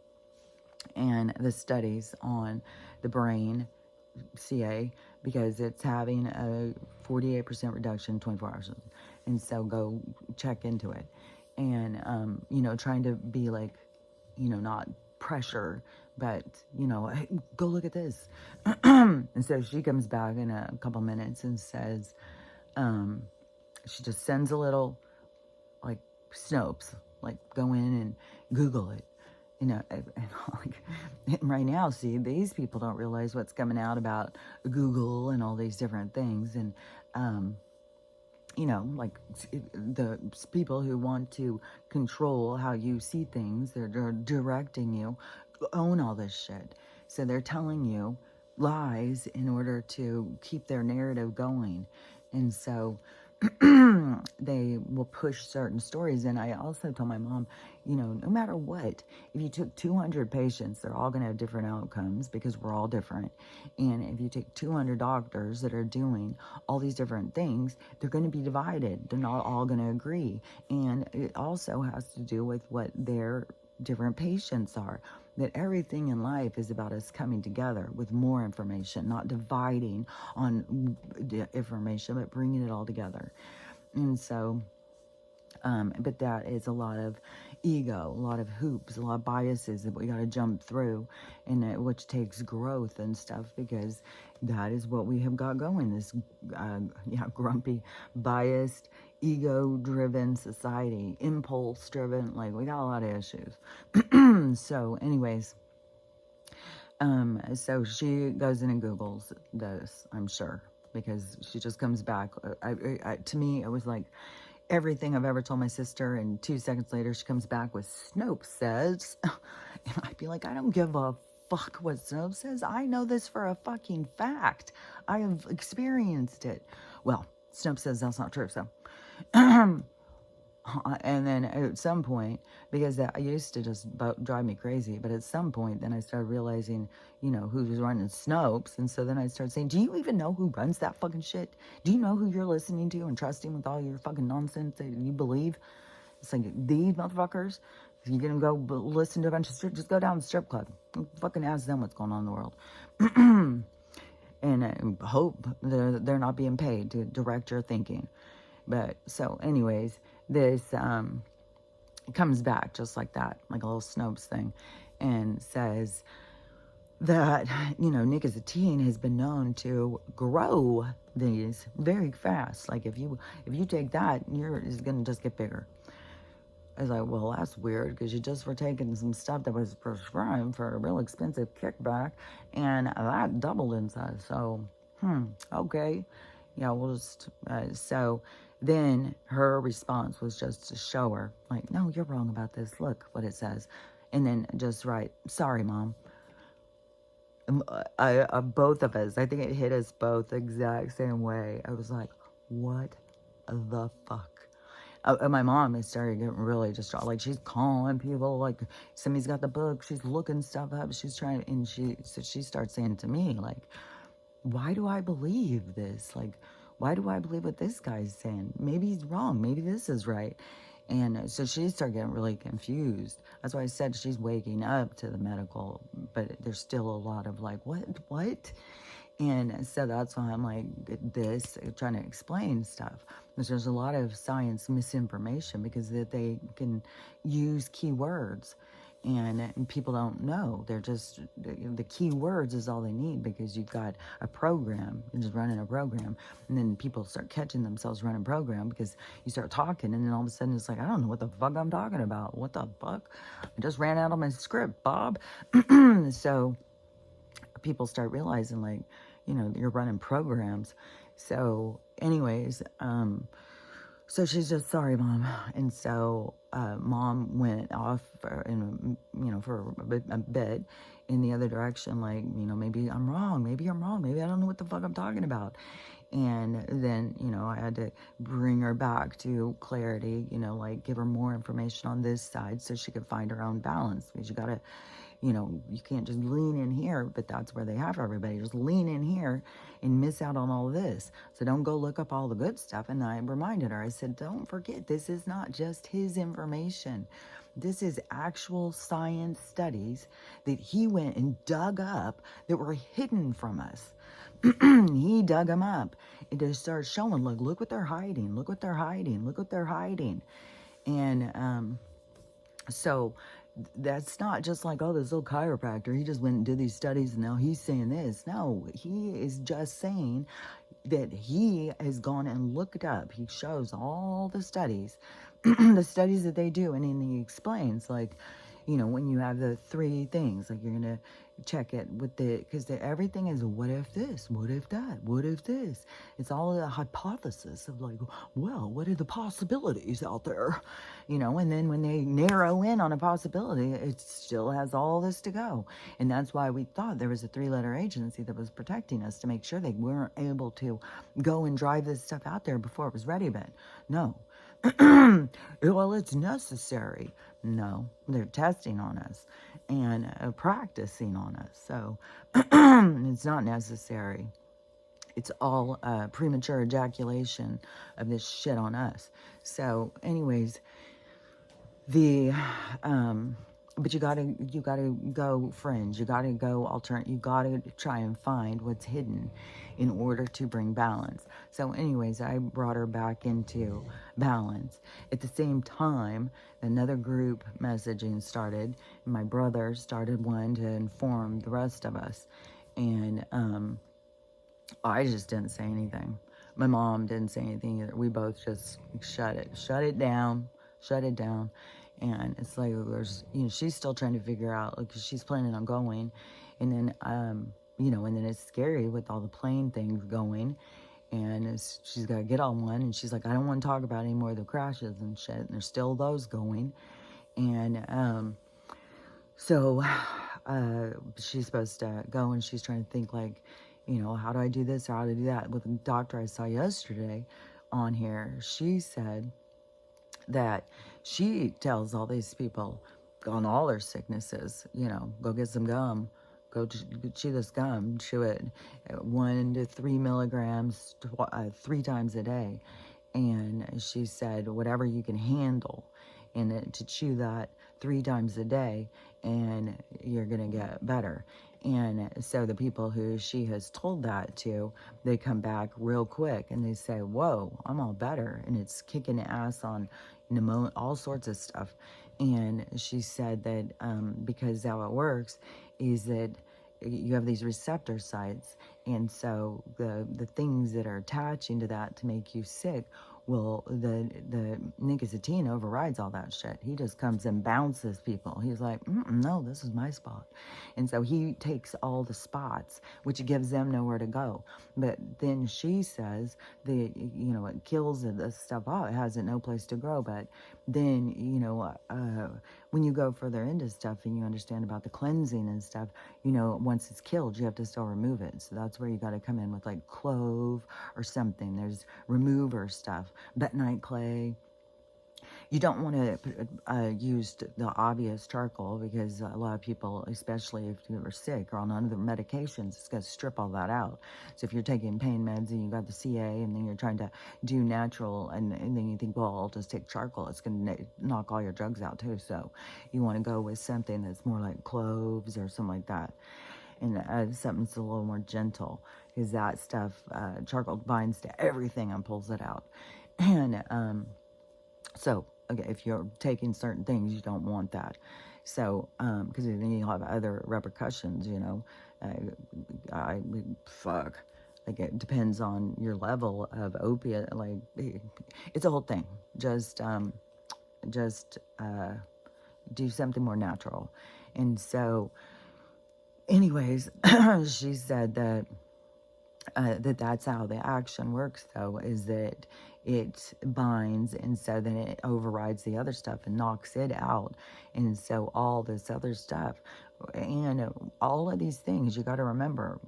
and the studies on the brain, CA, because it's having a 48% reduction in 24 hours. And so go check into it. And, trying to be like, not pressure, but, hey, go look at this. And so she comes back in a couple minutes and says, she just sends a little, like, Snopes, like, go in and Google it. And right now, see, these people don't realize what's coming out about Google and all these different things. And, like, the people who want to control how you see things, they're directing you, own all this shit. So they're telling you lies in order to keep their narrative going. And so they will push certain stories. And I also told my mom, no matter what, if you took 200 patients, they're all going to have different outcomes because we're all different. And if you take 200 doctors that are doing all these different things, they're going to be divided. They're not all going to agree. And it also has to do with what their different patients are. That everything in life is about us coming together with more information, not dividing on the information, but bringing it all together. And so, but that is a lot of ego, a lot of hoops, a lot of biases that we got to jump through, and which takes growth and stuff, because that is what we have got going. This, grumpy, biased, ego-driven society, impulse-driven. Like, we got a lot of issues. So, anyways, so she goes in and Googles this, I'm sure, because she just comes back. To me, it was like everything I've ever told my sister, and 2 seconds later, she comes back with Snopes says, and I'd be like, I don't give a fuck what Snopes says. I know this for a fucking fact. I have experienced it. Well, Snopes says that's not true, so. And then at some point, because that used to just drive me crazy, but at some point, then I started realizing, who's running Snopes. And so then I started saying, do you even know who runs that fucking shit? Do you know who you're listening to and trusting with all your fucking nonsense that you believe? It's like, these motherfuckers, you're going to go listen to a bunch of just go down to the strip club. Fucking ask them what's going on in the world. and hope they're not being paid to direct your thinking. But so anyways, this comes back just like that, like a little Snopes thing, and says that, nicotine has been known to grow these very fast. Like if you take that, it's gonna just get bigger. I was like, well, that's weird because you just were taking some stuff that was prescribed for a real expensive kickback, and that doubled in size. So, okay, yeah, we'll just. So then her response was just to show her, like, no, you're wrong about this. Look what it says, and then just write, sorry, mom. Both of us, I think it hit us both the exact same way. I was like, what the fuck? My mom has started getting really distraught. Like, she's calling people, like, somebody's got the book, she's looking stuff up, she's trying, and she starts saying to me, like, why do I believe this? Like, why do I believe what this guy's saying? Maybe he's wrong, maybe this is right. And so she started getting really confused. That's why I said she's waking up to the medical, but there's still a lot of like, what? And so that's why I'm like this, trying to explain stuff. There's a lot of science misinformation because they can use keywords and people don't know. They're just, the keywords is all they need because you've got a program, you're just running a program, and then people start catching themselves running program because you start talking, and then all of a sudden it's like, I don't know what the fuck I'm talking about. What the fuck? I just ran out of my script, Bob. So people start realizing, like, you're running programs. So anyways, so she's just, sorry, mom. And so mom went off for a bit in the other direction, like, maybe I'm wrong, maybe I'm wrong, maybe I don't know what the fuck I'm talking about. And then, I had to bring her back to clarity, like give her more information on this side so she could find her own balance. Because you gotta, you can't just lean in here, but that's where they have everybody. Just lean in here and miss out on all this. So don't go look up all the good stuff. And I reminded her, I said, don't forget, this is not just his information. This is actual science studies that he went and dug up that were hidden from us. He dug them up and just started showing, look what they're hiding. Look what they're hiding. Look what they're hiding. And so that's not just like, oh, this little chiropractor, he just went and did these studies and now he's saying this. No, he is just saying that he has gone and looked up. He shows all the studies, the studies that they do, and then he explains, like, when you have the three things, like, you're going to check it with because everything is what if this, what if that, what if this. It's all a hypothesis of like, well, what are the possibilities out there? And then when they narrow in on a possibility, it still has all this to go. And that's why we thought there was a 3-letter agency that was protecting us to make sure they weren't able to go and drive this stuff out there before it was ready. But no. Well, it's necessary. No, they're testing on us and practicing on us. So it's not necessary. It's all premature ejaculation of this shit on us. So anyways, but you gotta go fringe. You gotta go alternate. You gotta try and find what's hidden in order to bring balance. So anyways, I brought her back into balance. At the same time, another group messaging started. And my brother started one to inform the rest of us. And I just didn't say anything. My mom didn't say anything either. We both just shut it down. And it's like, there's, she's still trying to figure out, like, 'cause she's planning on going. And then, and then it's scary with all the plane things going. And she's got to get on one. And she's like, I don't want to talk about any more of the crashes and shit. And there's still those going. And so she's supposed to go and she's trying to think, like, how do I do this or how to do that? With the doctor I saw yesterday on here, she said that she tells all these people on all their sicknesses, go get some gum, go chew this gum, chew it 1 to 3 milligrams 3 times a day. And she said, whatever you can handle, and to chew that 3 times a day, and you're going to get better. And so the people who she has told that to, they come back real quick and they say, whoa, I'm all better. And it's kicking ass on pneumonia, all sorts of stuff. And she said that because how it works is that you have these receptor sites, and so the things that are attaching to that to make you sick, well, the nicotine overrides all that shit. He just comes and bounces people. He's like, no, this is my spot. And so he takes all the spots, which gives them nowhere to go. But then she says that, it kills the stuff off. It has no place to grow. But then, when you go further into stuff and you understand about the cleansing and stuff, once it's killed, you have to still remove it. So that's where you got to come in with like clove or something. There's remover stuff, bentonite clay. You don't want to use the obvious charcoal because a lot of people, especially if you are sick or on other medications, it's going to strip all that out. So if you're taking pain meds and you got the CA and then you're trying to do natural and then you think, well, I'll just take charcoal, it's going to knock all your drugs out too. So you want to go with something that's more like cloves or something like that. And something that's a little more gentle, because that stuff, charcoal binds to everything and pulls it out. And so, okay, if you're taking certain things, you don't want that. So, because then you'll have other repercussions, fuck. Like, it depends on your level of opiate. Like, it's a whole thing. Just do something more natural. And so, anyways, she said that that's how the action works, though, is that it binds, and so then it overrides the other stuff and knocks it out. And so all this other stuff and all of these things, you got to remember,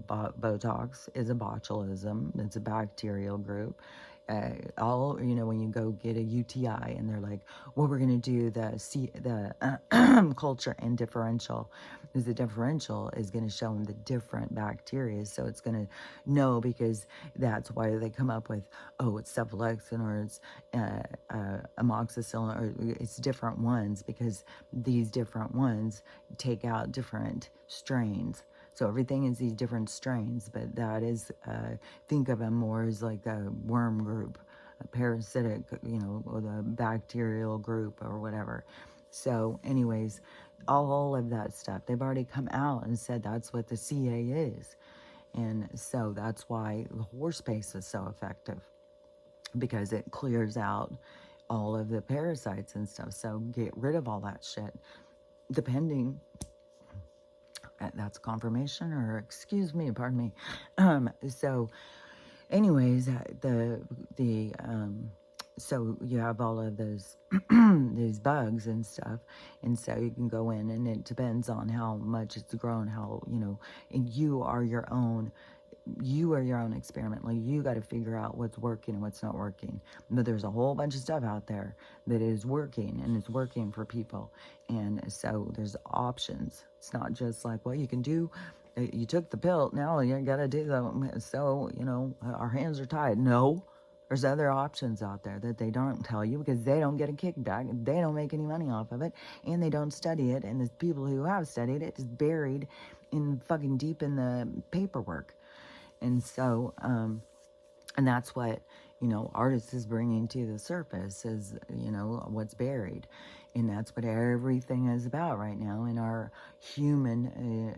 Botox is a botulism. It's a bacterial group. When you go get a UTI and they're like, well, we're going to do the culture and differential, because the differential is going to show them the different bacteria. So it's going to know, because that's why they come up with, it's cephalexin or it's amoxicillin, or it's different ones, because these different ones take out different strains. So everything is these different strains, but that is, think of them more as like a worm group, a parasitic, or the bacterial group or whatever. So anyways, all of that stuff, they've already come out and said that's what the CA is. And so that's why the horse paste is so effective, because it clears out all of the parasites and stuff. So get rid of all that shit, depending... That's confirmation, or excuse me, pardon me. So anyways, so you have all of those these bugs and stuff, and so you can go in, and it depends on how much it's grown, how, and you are your own experiment. Like, you got to figure out what's working and what's not working. But there's a whole bunch of stuff out there that is working, and it's working for people. And so there's options. It's not just like, well, you can do, you took the pill, now you got to do so, our hands are tied. No, there's other options out there that they don't tell you, because they don't get a kickback. They don't make any money off of it, and they don't study it. And the people who have studied it is buried in fucking deep in the paperwork. And so, and that's what, artists is bringing to the surface, is, what's buried. And that's what everything is about right now in our human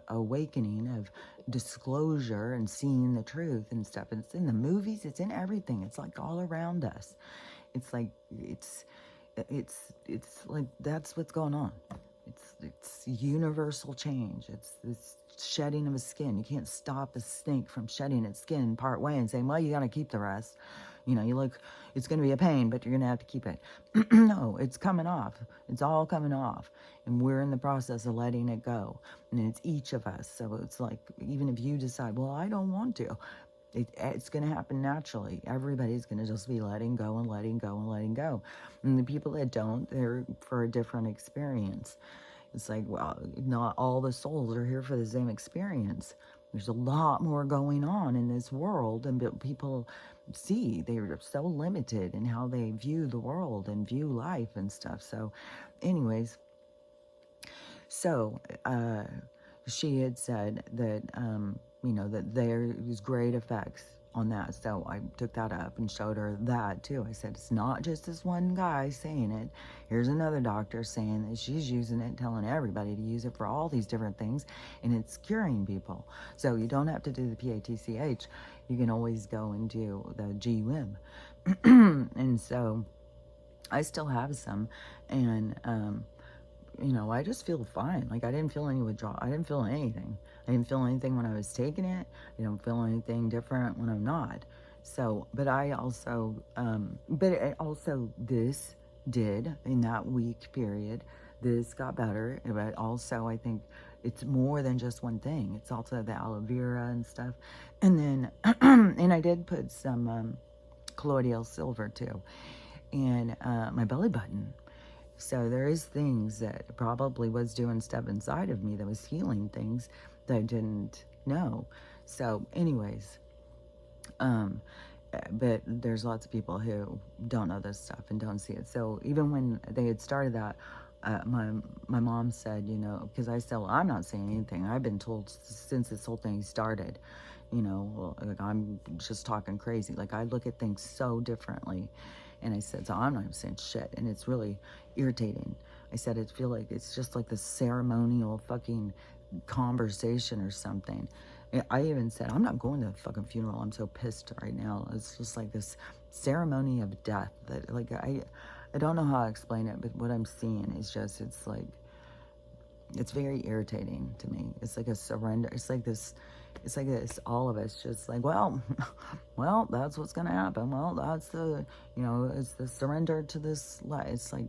awakening of disclosure and seeing the truth and stuff. And it's in the movies, it's in everything. It's like all around us. It's like, it's like, that's what's going on. It's universal change. It's this shedding of a skin. You can't stop a snake from shedding its skin part way and saying, well, you got to keep the rest. It's going to be a pain, but you're going to have to keep it. No, it's coming off. It's all coming off. And we're in the process of letting it go. And it's each of us. So it's like, even if you decide, well, I don't want to, it's going to happen naturally. Everybody's going to just be letting go and letting go and letting go. And the people that don't, they're for a different experience. It's like, well, not all the souls are here for the same experience. There's a lot more going on in this world, and people see they're so limited in how they view the world and view life and stuff. So anyways, So, she had said that, that there was great effects on that. So I took that up and showed her that too. I said, it's not just this one guy saying it. Here's another doctor saying that she's using it, telling everybody to use it for all these different things, and it's curing people. So you don't have to do the PATCH. You can always go and do the GUM. And so I still have some, and I just feel fine. Like, I didn't feel any withdrawal. I didn't feel anything. I didn't feel anything when I was taking it. I don't feel anything different when I'm not. So, but this did, in that week period, this got better. But also, I think it's more than just one thing. It's also the aloe vera and stuff. And then, and I did put some colloidal silver too. And my belly button. So there is things that probably was doing stuff inside of me that was healing things that I didn't know. So anyways, but there's lots of people who don't know this stuff and don't see it. So even when they had started that, my mom said, because I said, well, I'm not saying anything. I've been told since this whole thing started, like, I'm just talking crazy. Like, I look at things so differently. And I said, so I'm not even saying shit. And it's really irritating. I said, I feel like it's just like this ceremonial fucking conversation or something. I even said, I'm not going to the fucking funeral. I'm so pissed right now. It's just like this ceremony of death that, like, I don't know how to explain it, but what I'm seeing is just, it's like, it's very irritating to me. It's like a surrender. It's like this, all of us just like, well, that's what's going to happen. Well, that's the, it's the surrender to this life. It's like,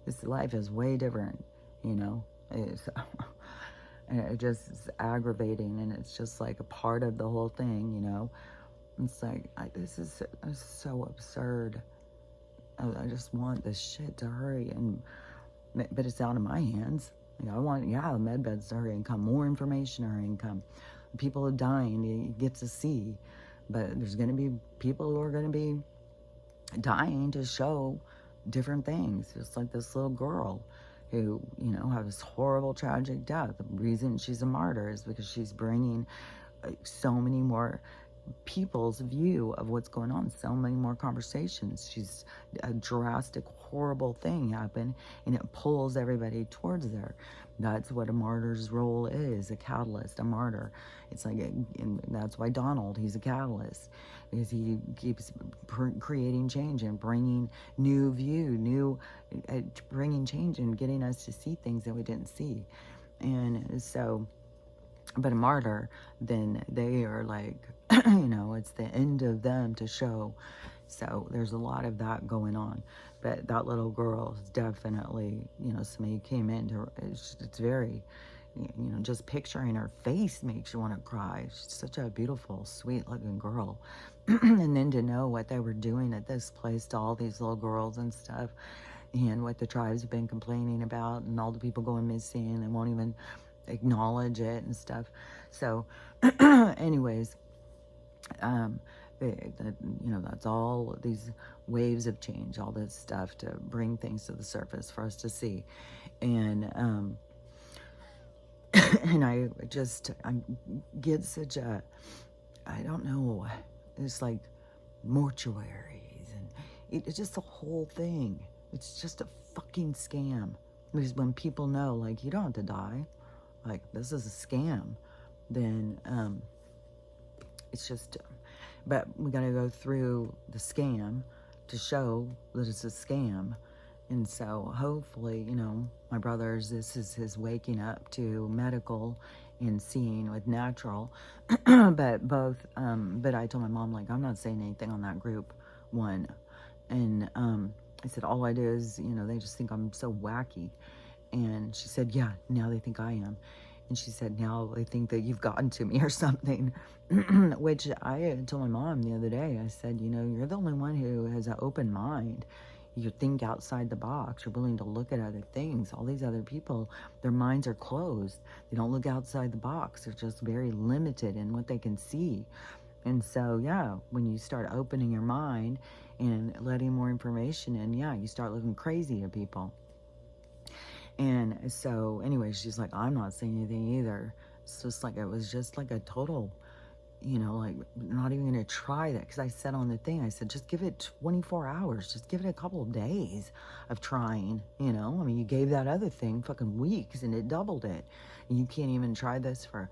this life is way different, it's, and it just is aggravating, and it's just like a part of the whole thing, It's like, this is so absurd. I just want this shit to hurry, but it's out of my hands. I want, the med beds to hurry and come, more information to hurry and come. People are dying, you get to see, but there's going to be people who are going to be dying to show different things. Just like this little girl who, had this horrible, tragic death. The reason she's a martyr is because she's bringing so many more people's view of what's going on, so many more conversations. She's a drastic, horrible thing happened, and it pulls everybody towards there. That's what a martyr's role is, a catalyst, a martyr. It's like, and that's why Donald, he's a catalyst, because he keeps creating change and bringing new view, bringing change and getting us to see things that we didn't see. And so, but a martyr, then they are like, it's the end of them to show. So there's a lot of that going on. But that little girl is definitely, somebody came into, it's very, just picturing her face makes you want to cry. She's such a beautiful, sweet looking girl. And then to know what they were doing at this place to all these little girls and stuff, and what the tribes have been complaining about, and all the people going missing and won't even acknowledge it and stuff. So anyways, that's all these waves of change, all this stuff to bring things to the surface for us to see. And and I get such a, I don't know, it's like mortuaries, and it's just the whole thing. It's just a fucking scam. Because when people know, like, you don't have to die, like, this is a scam, then it's just, but we got to go through the scam to show that it's a scam. And so hopefully, my brother's, this is his waking up to medical and seeing with natural. But but I told my mom, like, I'm not saying anything on that group one. And I said, all I do is, they just think I'm so wacky. And she said, yeah, now they think I am. And she said, now they think that you've gotten to me or something. Which I told my mom the other day. I said, you're the only one who has an open mind. You think outside the box. You're willing to look at other things. All these other people, their minds are closed. They don't look outside the box. They're just very limited in what they can see. And so, yeah, when you start opening your mind and letting more information in, yeah, you start looking crazy at people. And so anyway, she's like, I'm not saying anything either. It's just like, it was just like a total, you know, like not even gonna try that. Because I said on the thing, I said, just give it 24 hours, just give it a couple of days of trying, you know. I mean, you gave that other thing fucking weeks and it doubled it, and you can't even try this for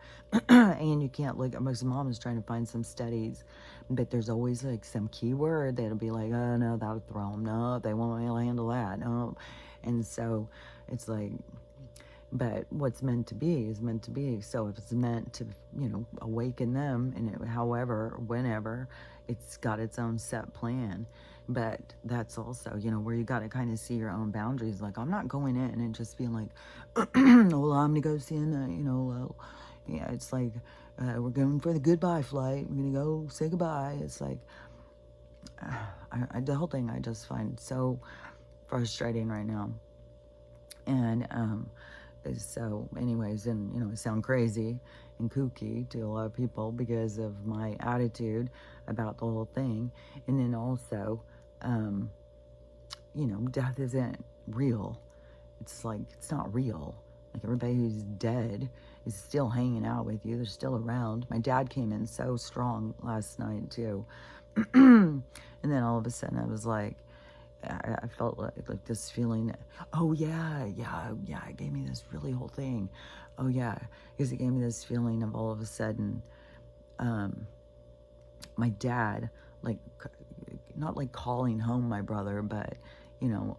and you can't look. My mom is trying to find some studies, but there's always like some keyword that'll be like, oh no, that'll throw them, no, they won't be able to handle that, no. And so it's like, but what's meant to be is meant to be. So if it's meant to, you know, awaken them, and it, however, whenever, it's got its own set plan. But that's also, you know, where you got to kind of see your own boundaries. Like, I'm not going in and just being like, well, I'm going to go see, you know, yeah, it's like, we're going for the goodbye flight. We're going to go say goodbye. It's like, the whole thing I just find so frustrating right now. And, so anyways, and you know, I sound crazy and kooky to a lot of people because of my attitude about the whole thing. And then also, you know, death isn't real. It's like, it's not real. Like, everybody who's dead is still hanging out with you. They're still around. My dad came in so strong last night too. And then all of a sudden I was like, I felt like this feeling, oh yeah, it gave me this really whole thing. Oh yeah, because it gave me this feeling of all of a sudden, my dad, like, not like calling home my brother, but, you know,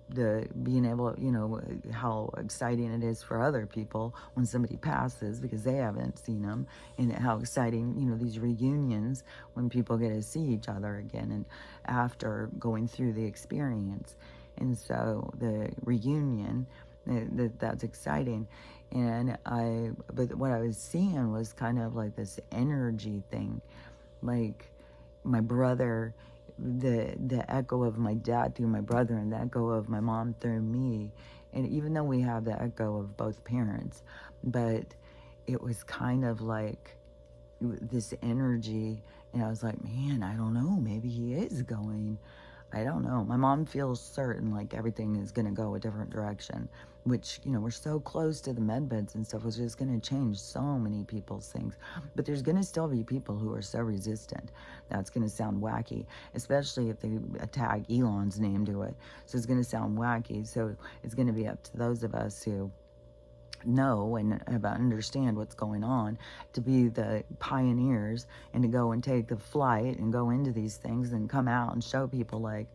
the being able, you know, how exciting it is for other people when somebody passes because they haven't seen them, and how exciting, you know, these reunions when people get to see each other again and after going through the experience. And so the reunion, that's exciting. And but what I was seeing was kind of like this energy thing, like my brother, the echo of my dad through my brother, and the echo of my mom through me. And even though we have the echo of both parents, but it was kind of like this energy. And I was like, man, I don't know, maybe he is going. I don't know. My mom feels certain like everything is going to go a different direction, which, you know, we're so close to the med beds and stuff, which is going to change so many people's things. But there's going to still be people who are so resistant. That's going to sound wacky, especially if they tag Elon's name to it. So it's going to sound wacky. So it's going to be up to those of us who know and understand what's going on to be the pioneers and to go and take the flight and go into these things and come out and show people, like,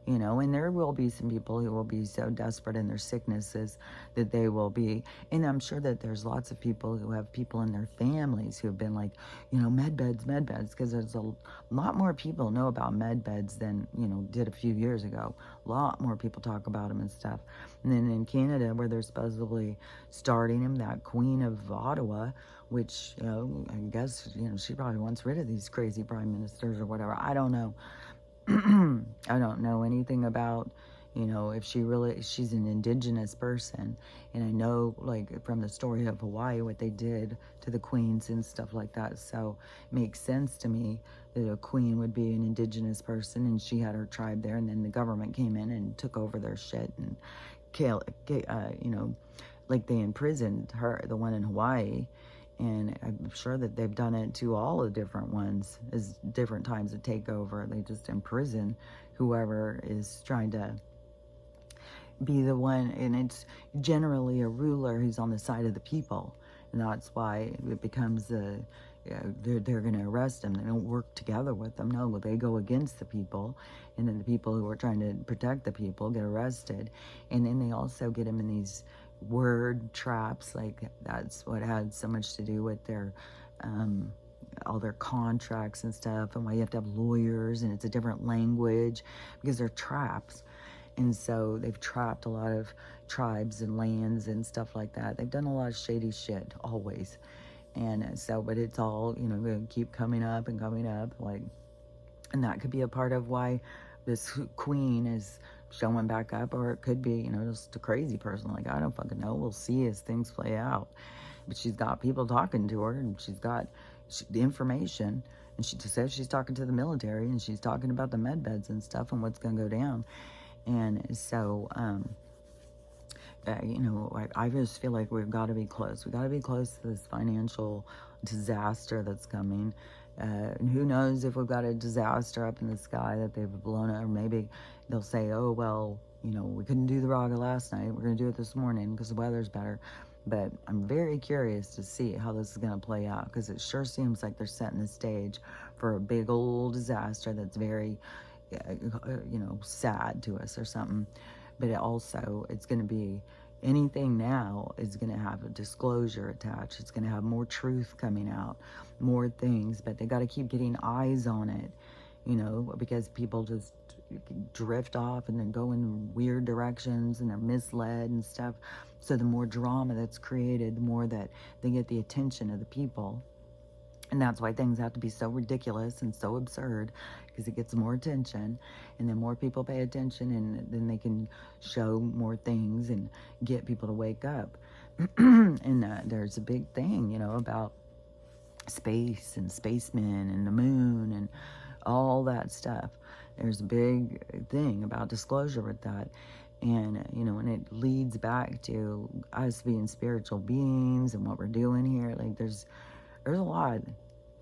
you know. And there will be some people who will be so desperate in their sicknesses that they will be, and I'm sure that there's lots of people who have people in their families who have been like, you know, med beds, because there's a lot more people know about med beds than, you know, did a few years ago. A lot more people talk about them and stuff. And then in Canada, where they're supposedly starting them, that Queen of Ottawa, which, you know, I guess, you know, she probably wants rid of these crazy prime ministers or whatever. I don't know. I don't know anything about, you know, if she's an indigenous person. And I know, like, from the story of Hawaii, what they did to the queens and stuff like that. So it makes sense to me that a queen would be an indigenous person, and she had her tribe there, and then the government came in and took over their shit and you know, like they imprisoned her, the one in Hawaii. And I'm sure that they've done it to all the different ones as different times of takeover. They just imprison whoever is trying to be the one. And it's generally a ruler who's on the side of the people. And that's why it becomes they're going to arrest them. They don't work together with them. No, they go against the people. And then the people who are trying to protect the people get arrested. And then they also get them in these word traps. Like, that's what had so much to do with their all their contracts and stuff, and why you have to have lawyers, and it's a different language, because they're traps. And so they've trapped a lot of tribes and lands and stuff like that. They've done a lot of shady shit always. And so, but it's all, you know, going to keep coming up and coming up, like, and that could be a part of why this queen is showing back up. Or it could be, you know, just a crazy person. Like, I don't fucking know. We'll see as things play out. But she's got people talking to her, and she's got the information, and she just says she's talking to the military, and she's talking about the med beds and stuff and what's going to go down. And so, you know, I just feel like we've got to be close. We've got to be close to this financial disaster that's coming. And who knows if we've got a disaster up in the sky that they've blown it, or maybe they'll say, oh, well, you know, we couldn't do the rocket last night. We're going to do it this morning because the weather's better. But I'm very curious to see how this is going to play out, because it sure seems like they're setting the stage for a big old disaster that's very, you know, sad to us or something. But it's going to be, anything now is going to have a disclosure attached. It's going to have more truth coming out, more things, but they got to keep getting eyes on it, you know, because people just drift off and then go in weird directions and they're misled and stuff. So the more drama that's created, the more that they get the attention of the people. And that's why things have to be so ridiculous and so absurd, because it gets more attention, and then more people pay attention, and then they can show more things and get people to wake up. And there's a big thing, you know, about space and spacemen and the moon and all that stuff. There's a big thing about disclosure with that. And, you know, and it leads back to us being spiritual beings and what we're doing here. Like, there's a lot,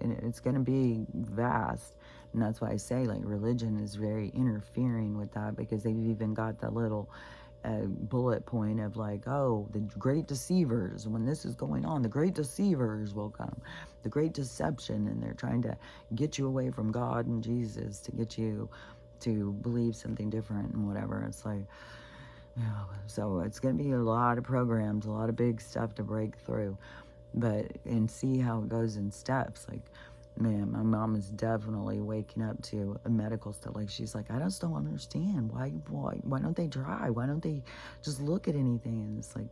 and it's going to be vast. And that's why I say, like, religion is very interfering with that, because they've even got the little bullet point of like, oh, the great deceivers, when this is going on, the great deceivers will come, the great deception, and they're trying to get you away from God and Jesus to get you to believe something different and whatever. It's like, you know, so it's going to be a lot of programs, a lot of big stuff to break through, and see how it goes in steps. Like, man, my mom is definitely waking up to a medical stuff. Like, she's like, I just don't understand. Why don't they try? Why don't they just look at anything? And it's like,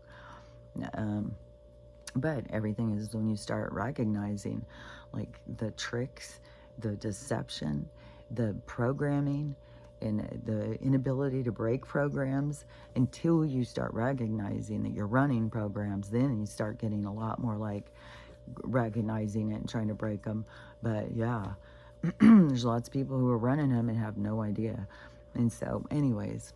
but everything is when you start recognizing, like, the tricks, the deception, the programming, and the inability to break programs. Until you start recognizing that you're running programs, then you start getting a lot more like recognizing it and trying to break them. But yeah, there's lots of people who are running them and have no idea. And so anyways,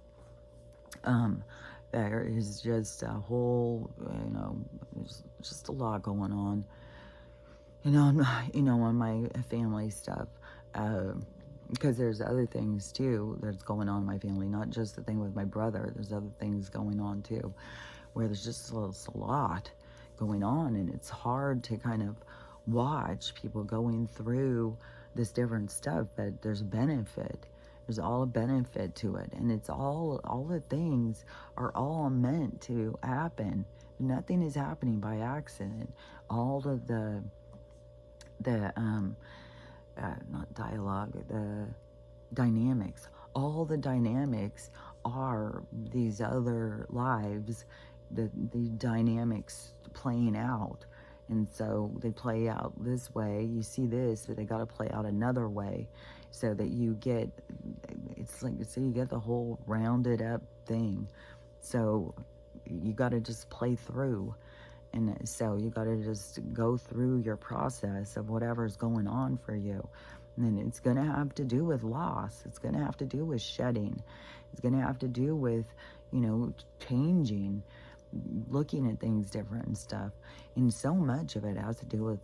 there is just a whole, you know, there's just a lot going on, you know, on my family stuff, because there's other things too that's going on in my family, not just the thing with my brother. There's other things going on too, where there's just a lot going on, and it's hard to kind of watch people going through this different stuff, but there's benefit. There's all a benefit to it, and it's all the things are all meant to happen. Nothing is happening by accident. All of the not dialogue, the dynamics, all the dynamics are these other lives, the dynamics playing out. And so they play out this way, you see this, but they got to play out another way, so that you get, it's like, so you get the whole rounded up thing. So you got to just play through. And so you got to just go through your process of whatever's going on for you. And it's going to have to do with loss. It's going to have to do with shedding. It's going to have to do with, you know, changing, looking at things different and stuff. And so much of it has to do with,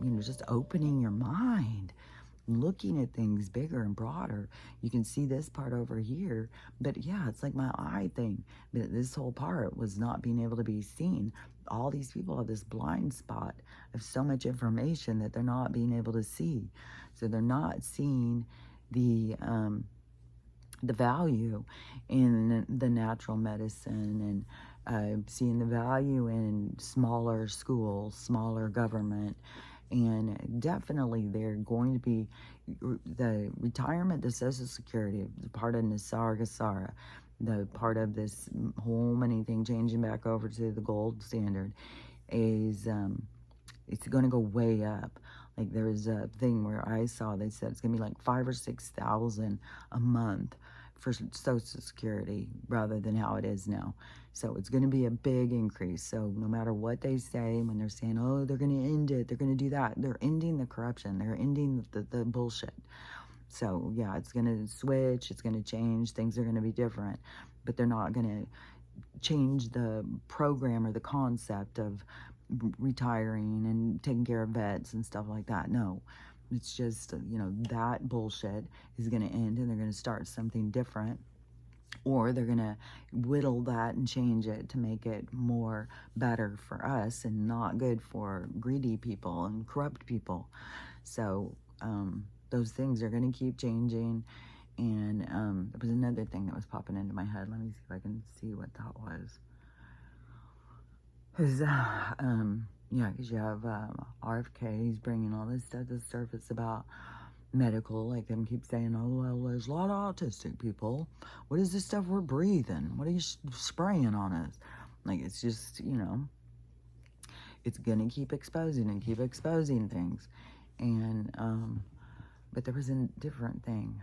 you know, just opening your mind, looking at things bigger and broader. You can see this part over here, but yeah, it's like my eye thing. This whole part was not being able to be seen. All these people have this blind spot of so much information that they're not being able to see. So they're not seeing the value in the natural medicine, and seeing the value in smaller schools, smaller government. And definitely they're going to be, the retirement, the Social Security, the part of Nisarga Sara, the part of this whole money thing changing back over to the gold standard, is it's going to go way up. Like, there was a thing where I saw, they said it's going to be like 5,000 or 6,000 a month for Social Security rather than how it is now. So it's going to be a big increase. So no matter what they say, when they're saying, oh, they're going to end it, they're going to do that, they're ending the corruption, they're ending the bullshit. So yeah, it's going to switch, it's going to change, things are going to be different, but they're not going to change the program or the concept of retiring and taking care of vets and stuff like that. No, it's just, that bullshit is going to end and they're going to start something different. Or they're going to whittle that and change it to make it more better for us and not good for greedy people and corrupt people. So those things are going to keep changing. And there was another thing that was popping into my head. Let me see if I can see what that was. Because, because you have RFK, he's bringing all this stuff to the surface about medical, like them keep saying, oh, well, there's a lot of autistic people. What is this stuff we're breathing? What are you spraying on us? Like, it's just, it's going to keep exposing and keep exposing things. And, but there was a different thing.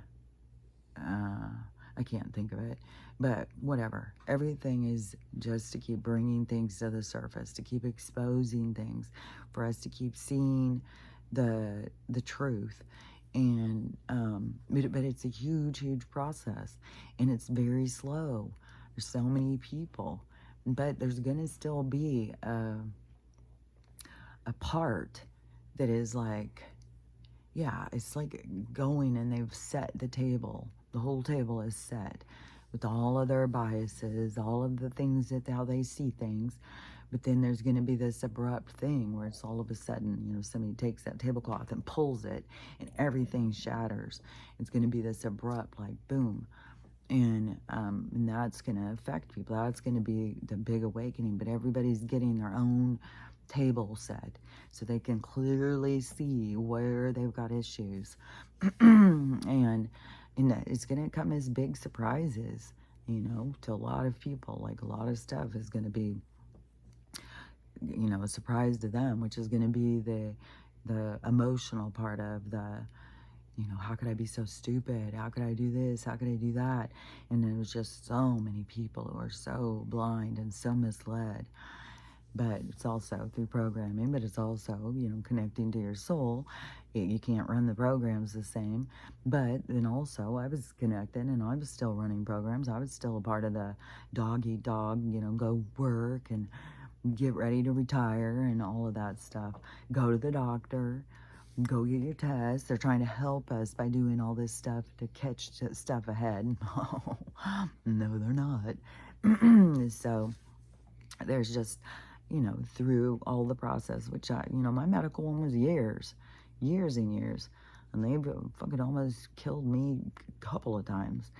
I can't think of it, but whatever. Everything is just to keep bringing things to the surface, to keep exposing things, for us to keep seeing the truth. And but it's a huge process, and it's very slow. There's so many people, but there's gonna still be a part that is like, yeah, it's like going and they've set the table. The whole table is set with all of their biases, all of the things that how they see things. But then there's going to be this abrupt thing where it's all of a sudden, somebody takes that tablecloth and pulls it and everything shatters. It's going to be this abrupt, like, boom. And that's going to affect people. That's going to be the big awakening. But everybody's getting their own table set so they can clearly see where they've got issues. and it's going to come as big surprises, to a lot of people. Like, a lot of stuff is going to be, a surprise to them, which is going to be the emotional part of the, how could I be so stupid? How could I do this? How could I do that? And there's just so many people who are so blind and so misled. But it's also through programming, but it's also, connecting to your soul. You can't run the programs the same. But then also, I was connected and I was still running programs. I was still a part of the dog eat dog, go work and get ready to retire and all of that stuff. Go to the doctor, go get your tests. They're trying to help us by doing all this stuff to catch stuff ahead. No, they're not. So there's just, through all the process, which my medical one was years and years. And they fucking almost killed me a couple of times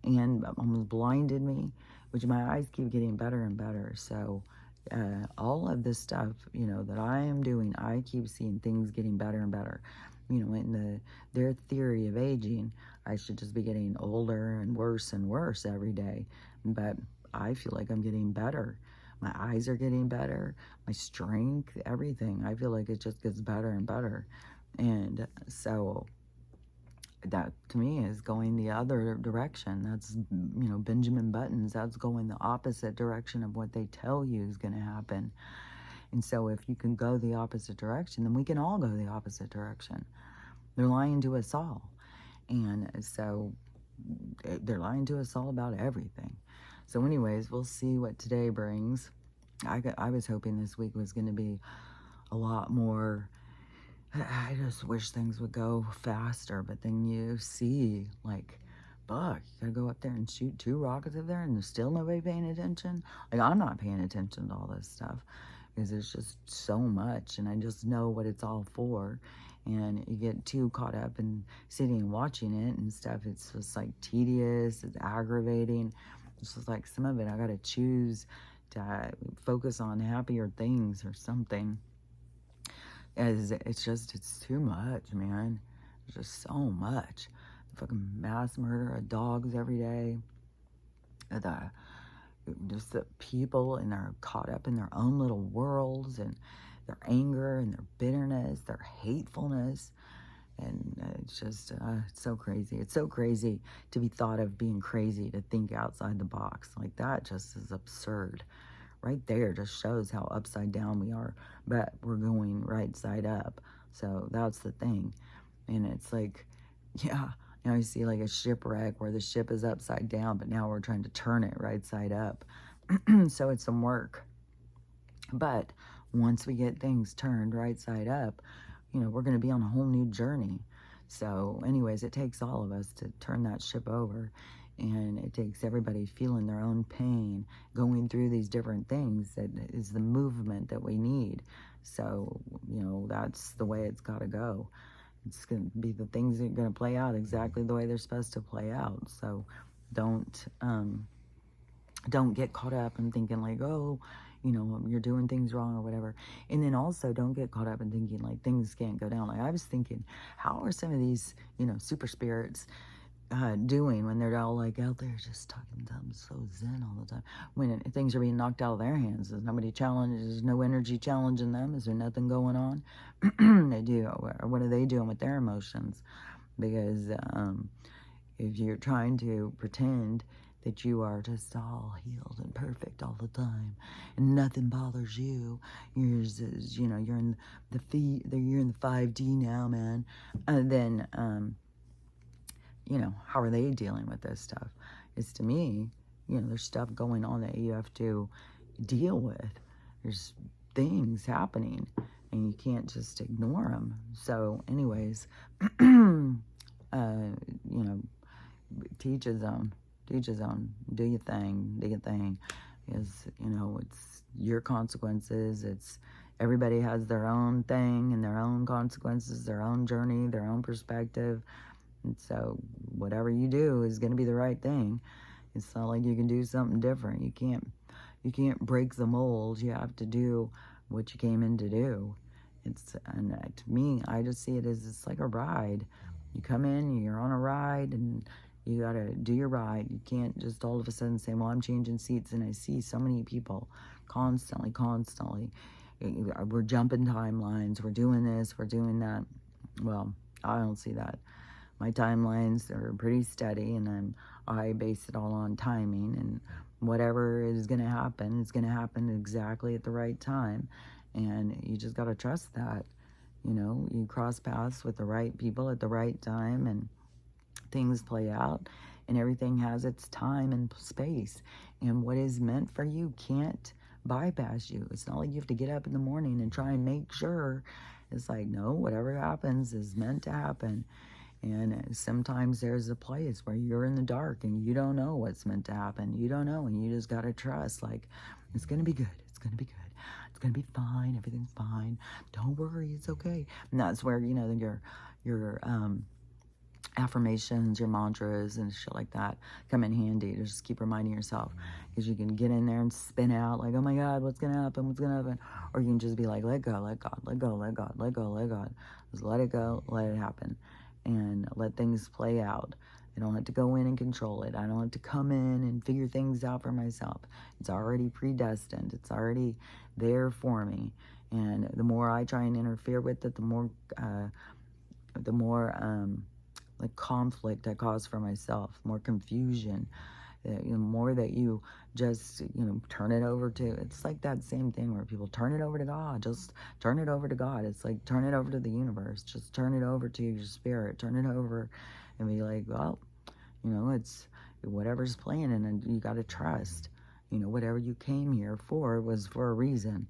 and almost blinded me, which my eyes keep getting better and better. So all of this stuff, that I am doing, I keep seeing things getting better and better. In their theory of aging, I should just be getting older and worse every day. But I feel like I'm getting better. My eyes are getting better, my strength, everything. I feel like it just gets better and better. And so that, to me, is going the other direction. That's, Benjamin Buttons. That's going the opposite direction of what they tell you is going to happen. And so if you can go the opposite direction, then we can all go the opposite direction. They're lying to us all. And so they're lying to us all about everything. So anyways, we'll see what today brings. I was hoping this week was going to be a lot more. I just wish things would go faster. But then you see, like, fuck, you gotta go up there and shoot 2 rockets up there and there's still nobody paying attention. Like, I'm not paying attention to all this stuff because there's just so much and I just know what it's all for. And you get too caught up in sitting and watching it and stuff. It's just like tedious, it's aggravating. It's just like some of it I gotta choose to focus on happier things or something. It's too much, man. There's just so much. The fucking mass murder of dogs every day. Just the people, and they're caught up in their own little worlds and their anger and their bitterness, their hatefulness. And it's just, it's so crazy. It's so crazy to be thought of being crazy, to think outside the box. Like, that just is absurd. Right there just shows how upside down we are, but we're going right side up. So that's the thing. And it's like, yeah, now you see like a shipwreck where the ship is upside down, but now we're trying to turn it right side up. So it's some work. But once we get things turned right side up, we're going to be on a whole new journey. So anyways, it takes all of us to turn that ship over. And it takes everybody feeling their own pain, going through these different things. That is the movement that we need. So, that's the way it's got to go. It's going to be the things that are going to play out exactly the way they're supposed to play out. So don't get caught up in thinking like, oh, you're doing things wrong or whatever. And then also don't get caught up in thinking like things can't go down. Like I was thinking, how are some of these, super spirits doing when they're all like out there just talking to them so zen all the time, when things are being knocked out of their hands? There's nobody challenging, there's no energy challenging them. Is there nothing going on? They do. Or what are they doing with their emotions? Because if you're trying to pretend that you are just all healed and perfect all the time and nothing bothers you, you're in you're in the 5D now, man, then how are they dealing with this stuff? It's, to me, there's stuff going on that you have to deal with. There's things happening, and you can't just ignore them. So, anyways, teach his own. Teach his own. Do your thing. Do your thing. Because, it's your consequences. It's everybody has their own thing and their own consequences, their own journey, their own perspective. And so whatever you do is going to be the right thing. It's not like you can do something different. You can't break the mold. You have to do what you came in to do. And to me, I just see it as it's like a ride. You come in, you're on a ride, and you got to do your ride. You can't just all of a sudden say, well, I'm changing seats. And I see so many people constantly. We're jumping timelines. We're doing this. We're doing that. Well, I don't see that. My timelines are pretty steady, and I base it all on timing, and whatever is going to happen, it's going to happen exactly at the right time. And you just got to trust that. You cross paths with the right people at the right time, and things play out, and everything has its time and space. And what is meant for you can't bypass you. It's not like you have to get up in the morning and try and make sure. It's like, no, whatever happens is meant to happen. And sometimes there's a place where you're in the dark and you don't know what's meant to happen. You don't know, and you just got to trust, like, it's going to be good. It's going to be good. It's going to be fine. Everything's fine. Don't worry. It's okay. And that's where, your affirmations, your mantras and shit like that come in handy to just keep reminding yourself, because you can get in there and spin out like, oh my God, what's going to happen? What's going to happen? Or you can just be like, let go, let God, let go, let God, let go, let God. Just let it go, let it happen. And let things play out. I don't have to go in and control it. I don't have to come in and figure things out for myself. It's already predestined. It's already there for me. And the more I try and interfere with it, the more like conflict I cause for myself, more confusion. The more that you just, turn it over to, it's like that same thing where people turn it over to God. Just turn it over to God. It's like, turn it over to the universe. Just turn it over to your spirit. Turn it over and be like, well, it's whatever's playing, and you got to trust, whatever you came here for was for a reason.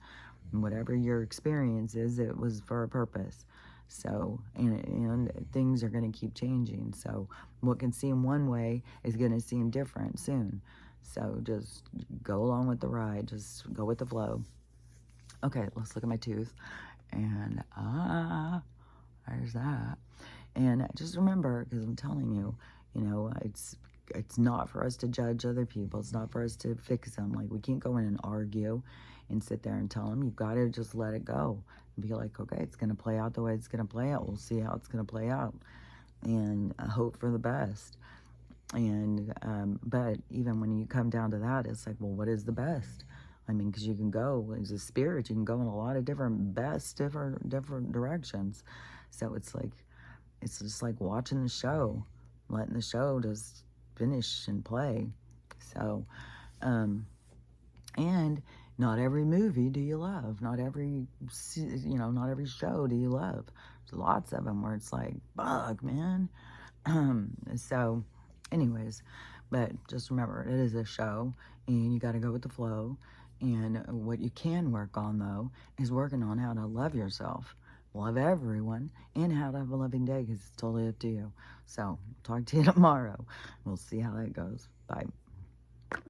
And whatever your experience is, it was for a purpose. So, and things are going to keep changing. So what can seem one way is going to seem different soon. So just go along with the ride. Just go with the flow. Okay, let's look at my tooth. And, there's that. And just remember, because I'm telling you, it's not for us to judge other people. It's not for us to fix them. Like, we can't go in and argue and sit there and tell them. You've got to just let it go. Be like, okay, it's going to play out the way it's going to play out. We'll see how it's going to play out, and hope for the best. And but even when you come down to that, it's like, well, what is the best? I mean, because you can go as a spirit, you can go in a lot of different different directions. So it's just like watching the show, letting the show just finish and play. So, and not every movie do you love. Not every, not every show do you love. There's lots of them where it's like, fuck, man. So, anyways, But just remember, it is a show, and you got to go with the flow. And what you can work on, though, is working on how to love yourself, love everyone, and how to have a loving day, because it's totally up to you. So, talk to you tomorrow. We'll see how that goes. Bye.